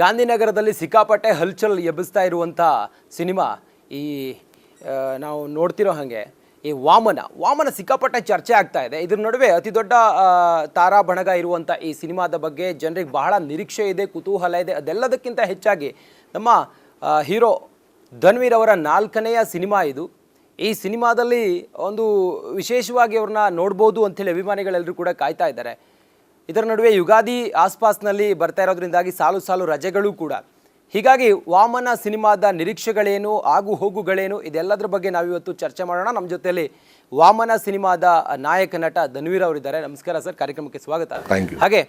ಗಾಂಧಿನಗರದಲ್ಲಿ ಸಿಕ್ಕಾಪಟ್ಟೆ ಹಲ್ಚಲ್ ಎಬ್ಬಿಸ್ತಾ ಇರುವಂಥ ಸಿನಿಮಾ ಈ ನಾವು ನೋಡ್ತಿರೋ ಹಾಗೆ ಈ ವಾಮನ ಸಿಕ್ಕಾಪಟ್ಟೆ ಚರ್ಚೆ ಆಗ್ತಾ ಇದೆ. ಇದ್ರ ನಡುವೆ ಅತಿ ದೊಡ್ಡ ತಾರಾ ಬಣಗ ಇರುವಂಥ ಈ ಸಿನಿಮಾದ ಬಗ್ಗೆ ಜನರಿಗೆ ಬಹಳ ನಿರೀಕ್ಷೆ ಇದೆ, ಕುತೂಹಲ ಇದೆ. ಅದೆಲ್ಲದಕ್ಕಿಂತ ಹೆಚ್ಚಾಗಿ ನಮ್ಮ ಹೀರೋ ಧನ್ವೀರ್ ಅವರ 4ನೆಯ ಸಿನಿಮಾ ಇದು. ಈ ಸಿನಿಮಾದಲ್ಲಿ ಒಂದು ವಿಶೇಷವಾಗಿ ಅವ್ರನ್ನ ನೋಡ್ಬೋದು ಅಂಥೇಳಿ ಅಭಿಮಾನಿಗಳೆಲ್ಲರೂ ಕೂಡ ಕಾಯ್ತಾ ಇದ್ದಾರೆ. ಇದರ ನಡುವೆ ಯುಗಾದಿ ಆಸ್ಪಾಸ್ನಲ್ಲಿ ಬರ್ತಾ ಇರೋದ್ರಿಂದಾಗಿ ಸಾಲು ಸಾಲು ರಜೆಗಳು ಕೂಡ. ಹೀಗಾಗಿ ವಾಮನ ಸಿನಿಮಾದ ನಿರೀಕ್ಷೆಗಳೇನು, ಆಗು ಹೋಗುಗಳೇನು, ಇದೆಲ್ಲದರ ಬಗ್ಗೆ ನಾವಿವತ್ತು ಚರ್ಚೆ ಮಾಡೋಣ. ನಮ್ಮ ಜೊತೆಯಲ್ಲಿ ವಾಮನ ಸಿನಿಮಾದ ನಾಯಕ ನಟ ಧನ್ವೀರ್ ಅವರಿದ್ದಾರೆ. ನಮಸ್ಕಾರ ಸರ್, ಕಾರ್ಯಕ್ರಮಕ್ಕೆ ಸ್ವಾಗತ. ಹಾಗೆ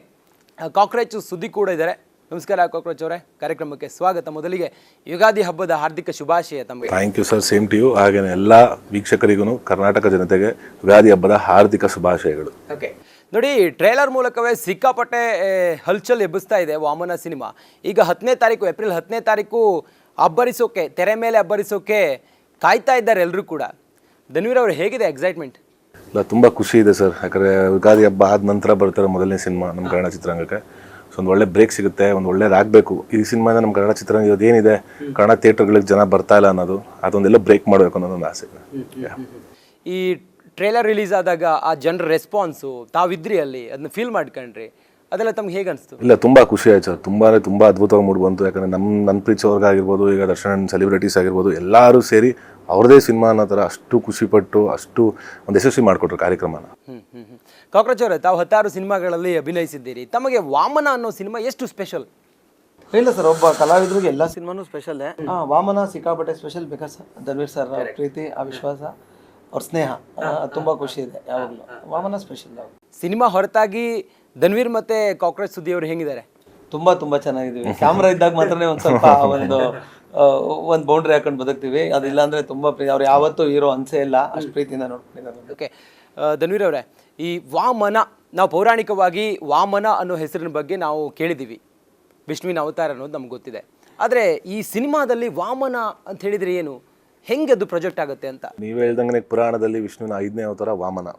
ಕಾಕ್ರೋಚ್ ಸುದ್ದಿ ಕೂಡ ಇದ್ದಾರೆ. ನಮಸ್ಕಾರ ಕಾಕ್ರೋಚ್ ಅವರೇ, ಕಾರ್ಯಕ್ರಮಕ್ಕೆ ಸ್ವಾಗತ. ಮೊದಲಿಗೆ ಯುಗಾದಿ ಹಬ್ಬದ ಹಾರ್ದಿಕ ಶುಭಾಶಯ ತಮಗೆ. Thank you sir, same to you. ಹಾಗೆ ಎಲ್ಲ ವೀಕ್ಷಕರಿಗೂ ಕರ್ನಾಟಕ ಜನತೆಗೆ ಯುಗಾದಿ ಹಬ್ಬದ ಹಾರ್ದಿಕ ಶುಭಾಶಯಗಳು. ಓಕೆ, ನೋಡಿ, ಟ್ರೇಲರ್ ಮೂಲಕವೇ ಸಿಕ್ಕಾಪಟ್ಟೆ ಹಲ್ಚಲ್ ಎಬ್ಬಿಸ್ತಾ ಇದೆ ವಾಮನ ಸಿನಿಮಾ. ಈಗ 10ನೇ ತಾರೀಕು, ಏಪ್ರಿಲ್ 10ನೇ ತಾರೀಕು ಅಬ್ಬರಿಸೋಕೆ, ತೆರೆ ಮೇಲೆ ಅಬ್ಬರಿಸೋಕೆ ಕಾಯ್ತಾ ಇದ್ದಾರೆ ಎಲ್ಲರೂ ಕೂಡ. ಧನ್ವೀರ್ ಅವರು, ಹೇಗಿದೆ ಎಕ್ಸೈಟ್ಮೆಂಟ್? ಇಲ್ಲ, ತುಂಬ ಖುಷಿ ಇದೆ ಸರ್. ಯಾಕಂದರೆ ಯುಗಾದಿ ಹಬ್ಬ ಆದ ನಂತರ ಬರ್ತಾರೆ ಮೊದಲನೇ ಸಿನಿಮಾ ನಮ್ಮ ಕನ್ನಡ ಚಿತ್ರರಂಗಕ್ಕೆ. ಸೊ ಒಂದು ಒಳ್ಳೆ ಬ್ರೇಕ್ ಸಿಗುತ್ತೆ, ಒಂದು ಒಳ್ಳೇದಾಗಬೇಕು. ಈ ಸಿನಿಮಾಯಿಂದ ನಮ್ಮ ಕನ್ನಡ ಚಿತ್ರರಂಗ ಇದೇನಿದೆ, ಕನ್ನಡ ಥಿಯೇಟರ್ಗಳಿಗೆ ಜನ ಬರ್ತಾ ಇಲ್ಲ ಅನ್ನೋದು, ಅದೊಂದೆಲ್ಲ ಬ್ರೇಕ್ ಮಾಡಬೇಕು ಅನ್ನೋದೊಂದು ಆಸೆ. ಈ ಟ್ರೇಲರ್ ರಿಲೀಸ್ ಆದಾಗ ಆ ಜನರ ರೆಸ್ಪಾನ್ಸು, ತಾವಿದ್ರಿ ಅಲ್ಲಿ, ಅದನ್ನ ಫೀಲ್ ಮಾಡ್ಕೊಂಡ್ರಿ, ಅದೆಲ್ಲ ತಮ್ಗೆ ಹೇಗೆ ಅನಿಸ್ತು? ಇಲ್ಲ, ತುಂಬ ಖುಷಿ ಆಯ್ತು ಸರ್. ತುಂಬ ಅದ್ಭುತವಾಗಿ ಮೂಡಿ ಬಂತು. ಯಾಕಂದರೆ ನನ್ನ ಪ್ರೀತಿಸೋರ್ಗಾಗಿರ್ಬೋದು, ಈಗ ದರ್ಶನ್ ಸೆಲೆಬ್ರಿಟೀಸ್ ಆಗಿರ್ಬೋದು, ಎಲ್ಲರೂ ಸೇರಿ ಅವ್ರದೇ ಸಿನಿಮಾ ಅನ್ನೋ ಥರ ಅಷ್ಟು ಖುಷಿಪಟ್ಟು ಅಷ್ಟು ಒಂದು ಯಶಸ್ವಿ ಮಾಡಿಕೊಟ್ರು ಕಾರ್ಯಕ್ರಮನ. ಕಾಕ್ರೋಚ್ ಅವರೇ, ತಾವು 10 ಸಿನಿಮಾಗಳಲ್ಲಿ ಅಭಿನಯಿಸಿದ್ದೀರಿ. ತಮಗೆ ವಾಮನ ಅನ್ನೋ ಸಿನಿಮಾ ಎಷ್ಟು ಸ್ಪೆಷಲ್? ಇಲ್ಲ ಸರ್, ಒಬ್ಬ ಕಲಾವಿದ್ರಿಗೆ ಎಲ್ಲ ಸಿನಿಮಾನು ಸ್ಪೆಷಲ್. ವಾಮನ ಸಿಕ್ಕಾಪಟ್ಟೆ ಸ್ಪೆಷಲ್. ಬಿಕಾಸ್ ಧನ್ವೀರ್ ಸರ್ ಪ್ರೀತಿ, ಆ ವಿಶ್ವಾಸ, ಅವ್ರ ಸ್ನೇಹ ತುಂಬಾ ಖುಷಿ ಇದೆ. ಯಾವಾಗಲೂ ವಾಮನ ಸ್ಪೆಷಲ್. ಸಿನಿಮಾ ಹೊರತಾಗಿ ಧನ್ವೀರ್ ಮತ್ತೆ ಕಾಕ್ರೋಚ್ ಸುದ್ದಿ ಅವರು ಹೆಂಗಿದ್ದಾರೆ? ತುಂಬಾ ಚೆನ್ನಾಗಿದ್ದೀವಿ. ಕ್ಯಾಮ್ರಾ ಇದ್ದಾಗ ಮಾತ್ರನೇ ಒಂದು ಸ್ವಲ್ಪ ಒಂದು ಬೌಂಡ್ರಿ ಹಾಕೊಂಡು ಬದುಕ್ತೀವಿ. ಅದಿಲ್ಲ ಅಂದ್ರೆ ತುಂಬಾ ಅವ್ರು ಯಾವತ್ತೂ ಹೀರೋ ಅನ್ಸೇ ಇಲ್ಲ, ಅಷ್ಟು ಪ್ರೀತಿಯಿಂದ ನೋಡ್ಕೊಂಡಿದ್ದಾರೆ. ಓಕೆ, ಧನ್ವೀರ್ ಅವರೇ, ಈ ವಾಮನ, ನಾವು ಪೌರಾಣಿಕವಾಗಿ ವಾಮನ ಅನ್ನೋ ಹೆಸರಿನ ಬಗ್ಗೆ ನಾವು ಕೇಳಿದ್ದೀವಿ, ವಿಷ್ಣುವಿನ ಅವತಾರ ಅನ್ನೋದು ನಮ್ಗೆ ಗೊತ್ತಿದೆ. ಆದರೆ ಈ ಸಿನಿಮಾದಲ್ಲಿ ವಾಮನ ಅಂತ ಹೇಳಿದ್ರೆ ಏನು, ಹೆಂಗೆ ಅದು ಪ್ರೊಜೆಕ್ಟ್ ಆಗುತ್ತೆ ಅಂತ? ನೀವು ಹೇಳ್ದಂಗೆ ಪುರಾಣದಲ್ಲಿ ವಿಷ್ಣುವಿನ 5ನೇ ಅವತಾರ ವಾಮನ.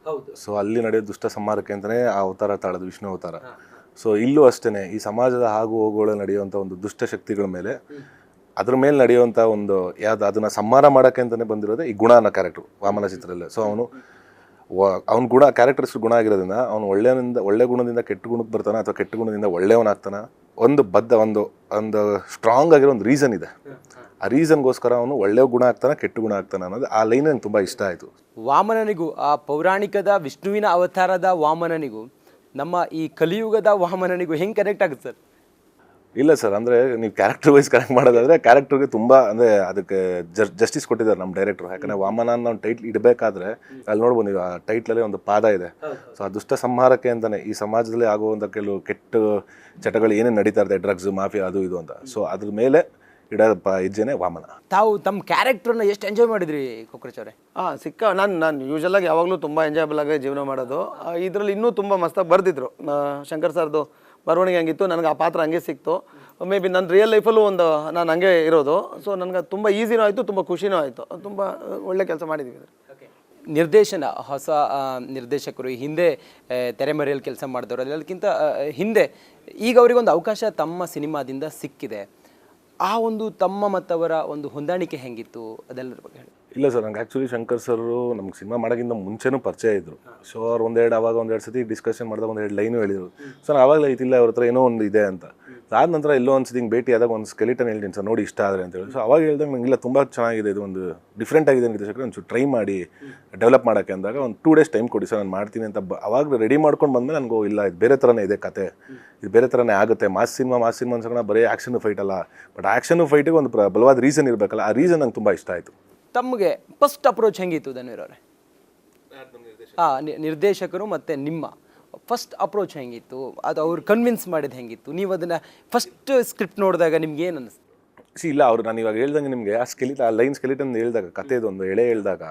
ಸೊ ಅಲ್ಲಿ ನಡೆಯೋ ದುಷ್ಟ ಸಂಹಾರಕ್ಕೆ ಅಂತಲೇ ಆ ಅವತಾರ ತಾಳೋದು ವಿಷ್ಣು ಅವತಾರ. ಸೊ ಇಲ್ಲೂ ಅಷ್ಟೇ, ಈ ಸಮಾಜದ ಆಗು ಹೋಗುಗಳು ನಡೆಯುವಂಥ ಒಂದು ದುಷ್ಟ ಶಕ್ತಿಗಳ ಮೇಲೆ, ಅದ್ರ ಮೇಲೆ ನಡೆಯುವಂಥ ಒಂದು ಅದನ್ನು ಸಂಹಾರ ಮಾಡೋಕ್ಕೆ ಅಂತಲೇ ಬಂದಿರೋದೇ ಈ ಗುಣ ಅನ್ನೋ ಕ್ಯಾರೆಕ್ಟ್ರು ವಾಮನ ಚಿತ್ರದಲ್ಲಿ. ಸೊ ಅವ್ನ ಗುಣ, ಕ್ಯಾರೆಕ್ಟರ್ಸ್ ಗುಣ ಆಗಿರೋದ್ರಿಂದ ಅವನು ಒಳ್ಳೆ ಗುಣದಿಂದ ಕೆಟ್ಟ ಗುಣಕ್ಕೆ ಬರ್ತಾನೆ, ಅಥವಾ ಕೆಟ್ಟ ಗುಣದಿಂದ ಒಳ್ಳೆಯವನಾಗ್ತಾನೆ. ಒಂದು ಸ್ಟ್ರಾಂಗ್ ಆಗಿರೋ ಒಂದು ರೀಸನ್ ಇದೆ. ಆ ರೀಸನ್ಗೋಸ್ಕರ ಅವನು ಒಳ್ಳೆ ಗುಣ ಆಗ್ತಾನೆ, ಕೆಟ್ಟ ಗುಣ ಆಗ್ತಾನೆ ಅನ್ನೋದು ಆ ಲೈನ್ ನಂಗೆ ತುಂಬ ಇಷ್ಟ ಆಯಿತು. ವಾಮನನಿಗೂ, ಆ ಪೌರಾಣಿಕದ ವಿಷ್ಣುವಿನ ಅವತಾರದ ವಾಮನನಿಗೂ ನಮ್ಮ ಈ ಕಲಿಯುಗದ ವಾಮನನಿಗೂ ಹೆಂಗೆ ಕನೆಕ್ಟ್ ಆಗುತ್ತೆ ಸರ್? ಇಲ್ಲ ಸರ್, ಅಂದರೆ ನೀವು ಕ್ಯಾರೆಕ್ಟರ್ ವೈಸ್ ಕನೆಕ್ಟ್ ಮಾಡೋದಾದರೆ ಕ್ಯಾರೆಕ್ಟರ್ಗೆ ತುಂಬ ಅಂದರೆ ಅದಕ್ಕೆ ಜಸ್ಟಿಸ್ ಕೊಟ್ಟಿದ್ದಾರೆ ನಮ್ಮ ಡೈರೆಕ್ಟ್ರು. ಯಾಕಂದರೆ ವಾಮನ ಅನ್ನೋ ಒಂದು ಟೈಟ್ಲ್ ಇಡಬೇಕಾದ್ರೆ ಅಲ್ಲಿ ನೋಡ್ಬೋದು ನೀವು, ಆ ಟೈಟ್ಲಲ್ಲಿ ಒಂದು ಪಾದ ಇದೆ. ಸೊ ಆ ದುಷ್ಟ ಸಂಹಾರಕ್ಕೆ ಅಂತಲೇ ಈ ಸಮಾಜದಲ್ಲಿ ಆಗುವಂಥ ಕೆಲವು ಕೆಟ್ಟ ಚಟಗಳು ಏನೇನು ನಡೀತಾ ಇದೆ, ಡ್ರಗ್ಸ್, ಮಾಫಿಯಾ, ಅದು ಇದು ಅಂತ. ಸೊ ಅದ್ರ ಮೇಲೆ ಇಡೋದಪ್ಪ ಹೆಜ್ಜೆನೇ ವಾಮನ. ತಾವು ತಮ್ಮ ಕ್ಯಾರೆಕ್ಟರ್ನ ಎಷ್ಟು ಎಂಜಾಯ್ ಮಾಡಿದ್ರಿ ಕಾಕ್ರೋಚ್ ಅವರೇ? ನಾನು ಯೂಶಲಾಗಿ ಯಾವಾಗಲೂ ತುಂಬ ಎಂಜಾಯಬಲ್ ಆಗಿ ಜೀವನ ಮಾಡೋದು. ಇದರಲ್ಲಿ ಇನ್ನೂ ತುಂಬ ಮಸ್ತಾಗಿ ಬರೆದಿದ್ರು. ಶಂಕರ್ ಸರ್ದು ಬರವಣಿಗೆ ಹಂಗಿತ್ತು, ನನಗೆ ಆ ಪಾತ್ರ ಹಂಗೆ ಸಿಕ್ತು. ಮೇ ಬಿ ನನ್ನ ರಿಯಲ್ ಲೈಫಲ್ಲೂ ನಾನು ಹಂಗೆ ಇರೋದು. ಸೊ ನನಗೆ ತುಂಬ ಈಸಿನೂ ಆಯಿತು, ತುಂಬ ಖುಷಿನೂ ಆಯಿತು. ತುಂಬ ಒಳ್ಳೆ ಕೆಲಸ ಮಾಡಿದ್ದೀವಿ. ನಿರ್ದೇಶನ, ಹೊಸ ನಿರ್ದೇಶಕರು, ಹಿಂದೆ ತೆರೆಮರೆಯಲ್ಲಿ ಕೆಲಸ ಮಾಡಿದವರು, ಅದಕ್ಕಿಂತ ಹಿಂದೆ ಈಗ ಅವರಿಗೊಂದು ಅವಕಾಶ ತಮ್ಮ ಸಿನಿಮಾದಿಂದ ಸಿಕ್ಕಿದೆ. ಆ ಒಂದು ತಮ್ಮ ಮತ್ತವರ ಒಂದು ಹೊಂದಾಣಿಕೆ ಹೆಂಗಿತ್ತು, ಅದೆಲ್ಲರ ಬಗ್ಗೆ ಹೇಳಿ. ಇಲ್ಲ ಸರ್, ನಂಗೆ ಆ್ಯಕ್ಚುಲಿ ಶಂಕರ್ ಸರ್ ನಮ್ಗೆ ಸಿನಿಮಾ ಮಾಡೋಕ್ಕಿಂತ ಮುಂಚೆನೂ ಪರಿಚಯ ಇದ್ದರು. ಸೊ ಅವ್ರು ಒಂದೆರಡು ಸತಿ ಡಿಸ್ಕಷನ್ ಮಾಡಿದಾಗ 1-2 ಲೈನು ಹೇಳಿದರು. ಸೊ ನಾನು ಆವಾಗಲೇ ಐತಿಲ್ಲ ಅವ್ರ ಹತ್ರ ಏನೋ ಒಂದು ಇದೆ ಅಂತ. ಆದ ನಂತರ ಎಲ್ಲೋ ಒಂದು ಸತಿ ಹಿಂಗೆ ಭೇಟಿ ಆದಾಗ ಒಂದು ಸ್ಕೆಲಿಟನ್ ಹೇಳ್ತೀನಿ ಸರ್, ನೋಡಿ ಇಷ್ಟ ಆದರೆ ಅಂತೇಳಿ. ಸೊ ಅವಾಗ ಹೇಳ್ದಾಗ ನಂಗೆ ಇಲ್ಲ, ತುಂಬ ಚೆನ್ನಾಗಿದೆ, ಇದು ಒಂದು ಡಿಫ್ರೆಂಟ್ ಆಗಿದೆ ನಿರ್ದೇಶಕರು, ಒಂಚೂರು ಟ್ರೈ ಮಾಡಿ ಡೆವಲಪ್ ಮಾಡೋಕ್ಕೆ ಅಂದಾಗ ಒಂದು 2 ಡೇಸ್ ಟೈಮ್ ಕೊಡಿ ಸರ್, ನಾನು ಮಾಡ್ತೀನಿ ಅಂತ ಅವಾಗ ರೆಡಿ ಮಾಡ್ಕೊಂಡು ಬಂದಮೇಲೆ ನನಗೂ ಇಲ್ಲ, ಇದು ಬೇರೆ ಥರನೇ ಇದೆ ಕತೆ, ಇದು ಬೇರೆ ಥರನೇ ಆಗುತ್ತೆ. ಮಾಸ್ ಸಿನಿಮಾ ಅನ್ಸೋಣ, ಬರೀ ಆ್ಯಕ್ಷನ್ ಫೈಟ್ ಅಲ್ಲ, ಬಟ್ ಆ್ಯಕ್ಷನ್ ಫೈಟಿಗೆ ಒಂದು ಬಲವಾದ ರೀಸನ್ ಇರಬೇಕಲ್ಲ. ಆ ರೀಸನ್ ನಂಗೆ ತುಂಬ ಇಷ್ಟ ಆಯಿತು. ತಮಗೆ ಫಸ್ಟ್ ಅಪ್ರೋಚ್ ಹೆಂಗಿತ್ತು ಧನ್ವೀರ್ ಅವರೇ? ನಿರ್ದೇಶಕರು ಮತ್ತು ನಿಮ್ಮ ಫಸ್ಟ್ ಅಪ್ರೋಚ್ ಹೆಂಗಿತ್ತು? ಅದು ಅವ್ರು ಕನ್ವಿನ್ಸ್ ಮಾಡಿದ್ದು ಹೆಂಗಿತ್ತು? ನೀವು ಅದನ್ನು ಫಸ್ಟ್ ಸ್ಕ್ರಿಪ್ಟ್ ನೋಡಿದಾಗ ನಿಮ್ಗೆ ಏನು ಅನ್ನಿಸ್ತು? ಇಲ್ಲ, ಅವರು ನಾನು ಇವಾಗ ಹೇಳ್ದಂಗೆ ನಿಮಗೆ ಆ ಲೈನ್ ಸ್ಕೆಲಿಟನ್ ಹೇಳಿದಾಗ, ಕಥೆದೊಂದು ಎಳೆ ಹೇಳಿದಾಗ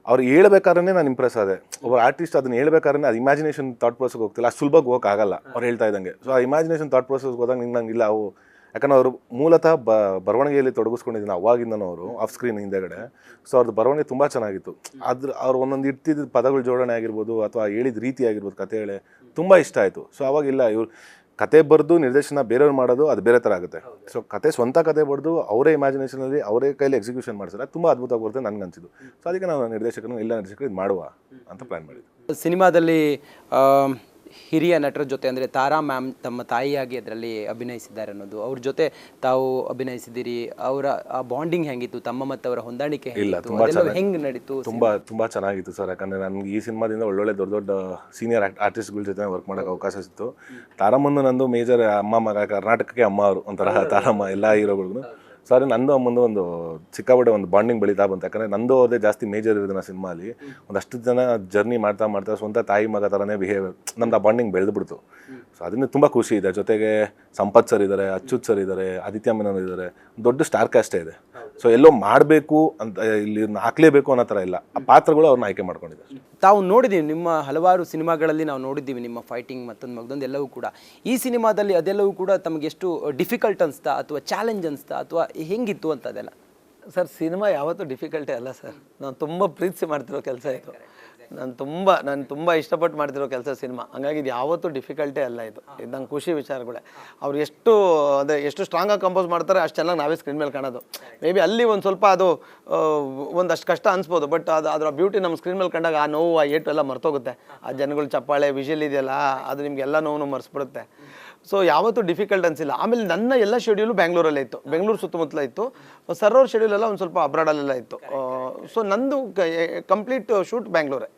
ಅವ್ರು ಹೇಳ್ಬೇಕಾದ್ರೆ ನಾನು ಇಂಪ್ರೆಸ್ ಆದೆ. ಒಬ್ಬ ಆರ್ಟಿಸ್ಟ್ ಅದನ್ನ ಹೇಳ್ಬೇಕಾದ್ರೆ ಅದು ಇಮ್ಯಾಜಿನೇಷನ್ ಥಾಟ್ ಪ್ರೋಸೆಸ್ಗೆ ಹೋಗ್ತಿಲ್ಲ, ಅಷ್ಟು ಸುಲಭವಾಗಿ ಹೋಗೋಕ್ಕಾಗಲ್ಲ ಅವ್ರು ಹೇಳ್ತಾ ಇದ್ದಂಗೆ. ಸೊ ಆ ಇಮ್ಯಾಜಿನೇಷನ್ ಥಾಟ್ ಪ್ರೋಸೆಸ್ಗೆ ಹೋದಾಗ ನಂಗಿಲ್ಲ ಅವು, ಯಾಕಂದ್ರೆ ಅವರು ಮೂಲತಃ ಬರವಣಿಗೆಯಲ್ಲಿ ತೊಡಗಿಸ್ಕೊಂಡಿದ್ದೀನಿ ಅವಾಗಿಂದನೂ ಅವರು ಆಫ್ ಸ್ಕ್ರೀನ್ ಹಿಂದೆಗಡೆ. ಸೊ ಅವ್ರದ್ದು ಬರವಣಿಗೆ ತುಂಬ ಚೆನ್ನಾಗಿತ್ತು. ಅವ್ರು ಒಂದೊಂದು ಇರ್ತಿದ್ದ ಪದಗಳ ಜೋಡಣೆ ಆಗಿರ್ಬೋದು, ಅಥವಾ ಹೇಳಿದ ರೀತಿ ಆಗಿರ್ಬೋದು, ಕತೆ ಹೇಳಿ ತುಂಬ ಇಷ್ಟ ಆಯಿತು. ಸೊ ಅವಾಗಿಲ್ಲ, ಇವ್ರು ಕತೆ ಬರೆದು ನಿರ್ದೇಶನ ಬೇರೆಯವ್ರು ಮಾಡೋದು ಅದು ಬೇರೆ ಥರ ಆಗುತ್ತೆ. ಸೊ ಕತೆ ಸ್ವಂತ ಕತೆ ಬರೆದು ಅವರೇ ಇಮ್ಯಾಜಿನೇಷನಲ್ಲಿ ಅವರೇ ಕೈಲಿ ಎಕ್ಸಿಕ್ಯೂಷನ್ ಮಾಡಿಸಿದ್ರೆ ತುಂಬ ಅದ್ಭುತವಾಗಿ ಬರುತ್ತೆ ನನಗೆ ಅನಿಸಿದ್ದು. ಸೊ ಅದಕ್ಕೆ ನಾವು ನಿರ್ದೇಶಕರು ನಿರ್ದೇಶಕರು ಇದು ಮಾಡುವ ಅಂತ ಪ್ಲ್ಯಾನ್ ಮಾಡಿದ್ವಿ. ಸಿನಿಮಾದಲ್ಲಿ ಹಿರಿಯ ನಟರ ಜೊತೆ ಅಂದರೆ ತಾರಾ ಮ್ಯಾಮ್ ತಮ್ಮ ತಾಯಿಯಾಗಿ ಅದರಲ್ಲಿ ಅಭಿನಯಿಸಿದ್ದಾರೆ ಅನ್ನೋದು, ಅವ್ರ ಜೊತೆ ತಾವು ಅಭಿನಯಿಸಿದ್ದೀರಿ. ಅವರ ಆ ಬಾಂಡಿಂಗ್ ಹೆಂಗಿತ್ತು, ತಮ್ಮ ಮತ್ತು ಅವರ ಹೊಂದಾಣಿಕೆ ಹೆಂಗೆ ನಡೀತು? ತುಂಬ ಚೆನ್ನಾಗಿತ್ತು ಸರ್. ಯಾಕಂದರೆ ನನಗೆ ಈ ಸಿನಿಮಾದಿಂದ ಒಳ್ಳೊಳ್ಳೆ ದೊಡ್ಡ ದೊಡ್ಡ ಸೀನಿಯರ್ ಆರ್ಟಿಸ್ಟ್ಗಳ ಜೊತೆ ವರ್ಕ್ ಮಾಡೋಕ್ಕೆ ಅವಕಾಶ ಸಿಕ್ತು. ತಾರಮ್ಮಂದು ನಂದು ಮೇಜರ್ ಅಮ್ಮ ಮಗ, ಕರ್ನಾಟಕಕ್ಕೆ ಅಮ್ಮ ಅವರು ಒಂಥರ ತಾರಮ್ಮ ಎಲ್ಲ ಹೀರೋಗಳಿಗೂ. ಸರ್ ನಂದು ಅಮ್ಮಂದು ಒಂದು ಸಿಕ್ಕಾಪಟ್ಟೆ ಒಂದು ಬಾಂಡಿಂಗ್ ಬೆಳೀತಾ ಬಂತು. ಯಾಕಂದರೆ ನಂದು ಅವ್ರದೇ ಜಾಸ್ತಿ ಮೇಜರ್ ಇರೋದು ನಾನು ಸಿನಿಮಾಲಿ. ಒಂದಷ್ಟು ಜನ ಜರ್ನಿ ಮಾಡ್ತಾ ಸ್ವಂತ ತಾಯಿ ಮಗ ಥರನೇ ಬಿಹೇವಿಯರ್, ನಮ್ದು ಆ ಬಾಂಡಿಂಗ್ ಬೆಳೆದ್ಬಿಡ್ತು. ಸೊ ಅದರಿಂದ ತುಂಬ ಖುಷಿ ಇದೆ. ಜೊತೆಗೆ ಸಂಪತ್ ಸರ್ ಇದ್ದಾರೆ, ಅಚ್ಯುತ್ ಸರ್ ಇದ್ದಾರೆ, ಆದಿತ್ಯ ಮೆನನ್ ಇದ್ದಾರೆ, ದೊಡ್ಡ ಸ್ಟಾರ್ ಕಾಸ್ಟೇ ಇದೆ. ಸೊ ಎಲ್ಲೋ ಮಾಡಬೇಕು ಅಂತ ಇಲ್ಲಿ ಹಾಕ್ಲೇಬೇಕು ಅನ್ನೋ ಥರ ಇಲ್ಲ, ಆ ಪಾತ್ರಗಳು ಅವ್ರನ್ನ ಆಯ್ಕೆ ಮಾಡ್ಕೊಂಡಿದ್ದಾರೆ. ತಾವು ನೋಡಿದ್ದೀವಿ ನಿಮ್ಮ ಹಲವಾರು ಸಿನಿಮಾಗಳಲ್ಲಿ ನಾವು ನೋಡಿದ್ದೀವಿ ನಿಮ್ಮ ಫೈಟಿಂಗ್ ಮತ್ತೊಂದು ಎಲ್ಲವೂ ಕೂಡ. ಈ ಸಿನಿಮಾದಲ್ಲಿ ಅದೆಲ್ಲವೂ ಕೂಡ ತಮಗೆ ಎಷ್ಟು ಡಿಫಿಕಲ್ಟ್ ಅನಿಸ್ತಾ ಅಥವಾ ಚಾಲೆಂಜ್ ಅನಿಸ್ತಾ ಅಥವಾ ಹೆಂಗಿತ್ತು ಅಂತ ಅದೆಲ್ಲ? ಸರ್ ಸಿನಿಮಾ ಯಾವತ್ತೂ ಡಿಫಿಕಲ್ಟೇ ಅಲ್ಲ ಸರ್. ನಾನು ತುಂಬ ಪ್ರೀತಿಸಿ ಮಾಡ್ತಿರೋ ಕೆಲಸ ಇದು. ನಾನು ತುಂಬ ಇಷ್ಟಪಟ್ಟು ಮಾಡ್ತಿರೋ ಕೆಲಸ ಸಿನಿಮಾ. ಹಂಗಾಗಿ ಇದು ಯಾವತ್ತೂ ಡಿಫಿಕಲ್ಟೇ ಅಲ್ಲ. ಇದು ನಂಗೆ ಖುಷಿ ವಿಚಾರಗಳೇ. ಅವ್ರು ಎಷ್ಟು ಸ್ಟ್ರಾಂಗಾಗಿ ಕಂಪೋಸ್ ಮಾಡ್ತಾರೆ ಅಷ್ಟು ಚೆನ್ನಾಗಿ ನಾವೇ ಸ್ಕ್ರೀನ್ ಮೇಲೆ ಕಾಣೋದು. ಮೇ ಬಿ ಅಲ್ಲಿ ಒಂದು ಸ್ವಲ್ಪ ಅದು ಒಂದಷ್ಟು ಕಷ್ಟ ಅನಿಸ್ಬೋದು, ಬಟ್ ಅದರ ಬ್ಯೂಟಿ ನಮ್ಮ ಸ್ಕ್ರೀನ್ ಮೇಲೆ ಕಂಡಾಗ ಆ ನೋವು, ಆ ಏಟು ಎಲ್ಲ ಮರ್ತೋಗುತ್ತೆ. ಆ ಜನಗಳು ಚಪ್ಪಾಳೆ ವಿಷಲ್ ಇದೆಯಲ್ಲ ಅದು ನಿಮಗೆಲ್ಲ ನೋವು ಮರೆಸ್ಬಿಡುತ್ತೆ. ಸೊ ಯಾವತ್ತೂ ಡಿಫಿಕಲ್ಟ್ ಅನಿಸಿಲ್ಲ. ಆಮೇಲೆ ನನ್ನ ಎಲ್ಲ ಶೆಡ್ಯೂಲು ಬ್ಯಾಂಗ್ಳೂರಲ್ಲೇ ಇತ್ತು, ಬೆಂಗಳೂರು ಸುತ್ತಮುತ್ತಲ ಇತ್ತು. ಸರ್ ಅವ್ರ ಶೆಡ್ಯೂಲ್ ಎಲ್ಲ ಒಂದು ಸ್ವಲ್ಪ ಅಬ್ರಾಡಲ್ಲೆಲ್ಲ ಇತ್ತು. ಸೊ ನಂದು ಕಂಪ್ಲೀಟ್ ಶೂಟ್ ಬ್ಯಾಂಗ್ಳೂರು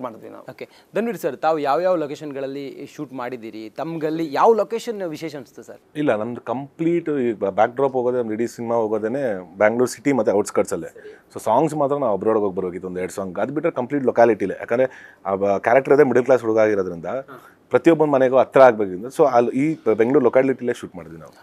ಮಾಡಿದ್ವಿ ನಾವು. ಓಕೆ, ಧನ್ವೀರ್ ಸರ್, ತಾವು ಯಾವ ಲೊಕೇಶನ್ಗಳಲ್ಲಿ ಶೂಟ್ ಮಾಡಿದ್ದೀರಿ? ತಮ್ಮಗಲ್ಲಿ ಯಾವ ಲೊಕೇಶನ್ ವಿಶೇಷ ಅನಿಸ್ತು ಸರ್? ಇಲ್ಲ, ನಮ್ದು ಕಂಪ್ಲೀಟ್ ಬ್ಯಾಕ್ ಡ್ರಾಪ್ ಹೋಗೋದೇ, ನಮ್ಮ ಇಡೀ ಸಿನಿಮಾ ಹೋಗೋದೇ ಬ್ಯಾಂಗ್ಳೂರ್ ಸಿಟಿ ಮತ್ತು ಔಟ್ಸ್ಕರ್ಟ್ಸಲ್ಲೇ. ಸೊ ಸಾಂಗ್ಸ್ ಮಾತ್ರ ನಾವು ಅಬ್ರಾಡ್ ಹೋಗಿ ಬರೋಗಿತ್ತು, ಒಂದು 2 ಸಾಂಗ್. ಅದು ಬಿಟ್ಟರೆ ಕಂಪ್ಲೀಟ್ ಲೊಕ್ಯಾಲಿಟಿಲೇ. ಯಾಕಂದರೆ ಆ ಕ್ಯಾರೆಕ್ಟರ್ ಅದೇ ಮಿಡಲ್ ಕ್ಲಾಸ್ ಹುಡುಗ ಆಗಿರೋದ್ರಿಂದ ಪ್ರತಿಯೊಬ್ಬನ ಮನೆಗೂ ಹತ್ರ ಆಗಬೇಕಿಂದ. ಸೊ ಅಲ್ಲಿ ಈ ಬೆಂಗಳೂರು ಲೊಕ್ಯಾಲಿಟಿಲೇ ಶೂಟ್ ಮಾಡಿದ್ವಿ ನಾವು.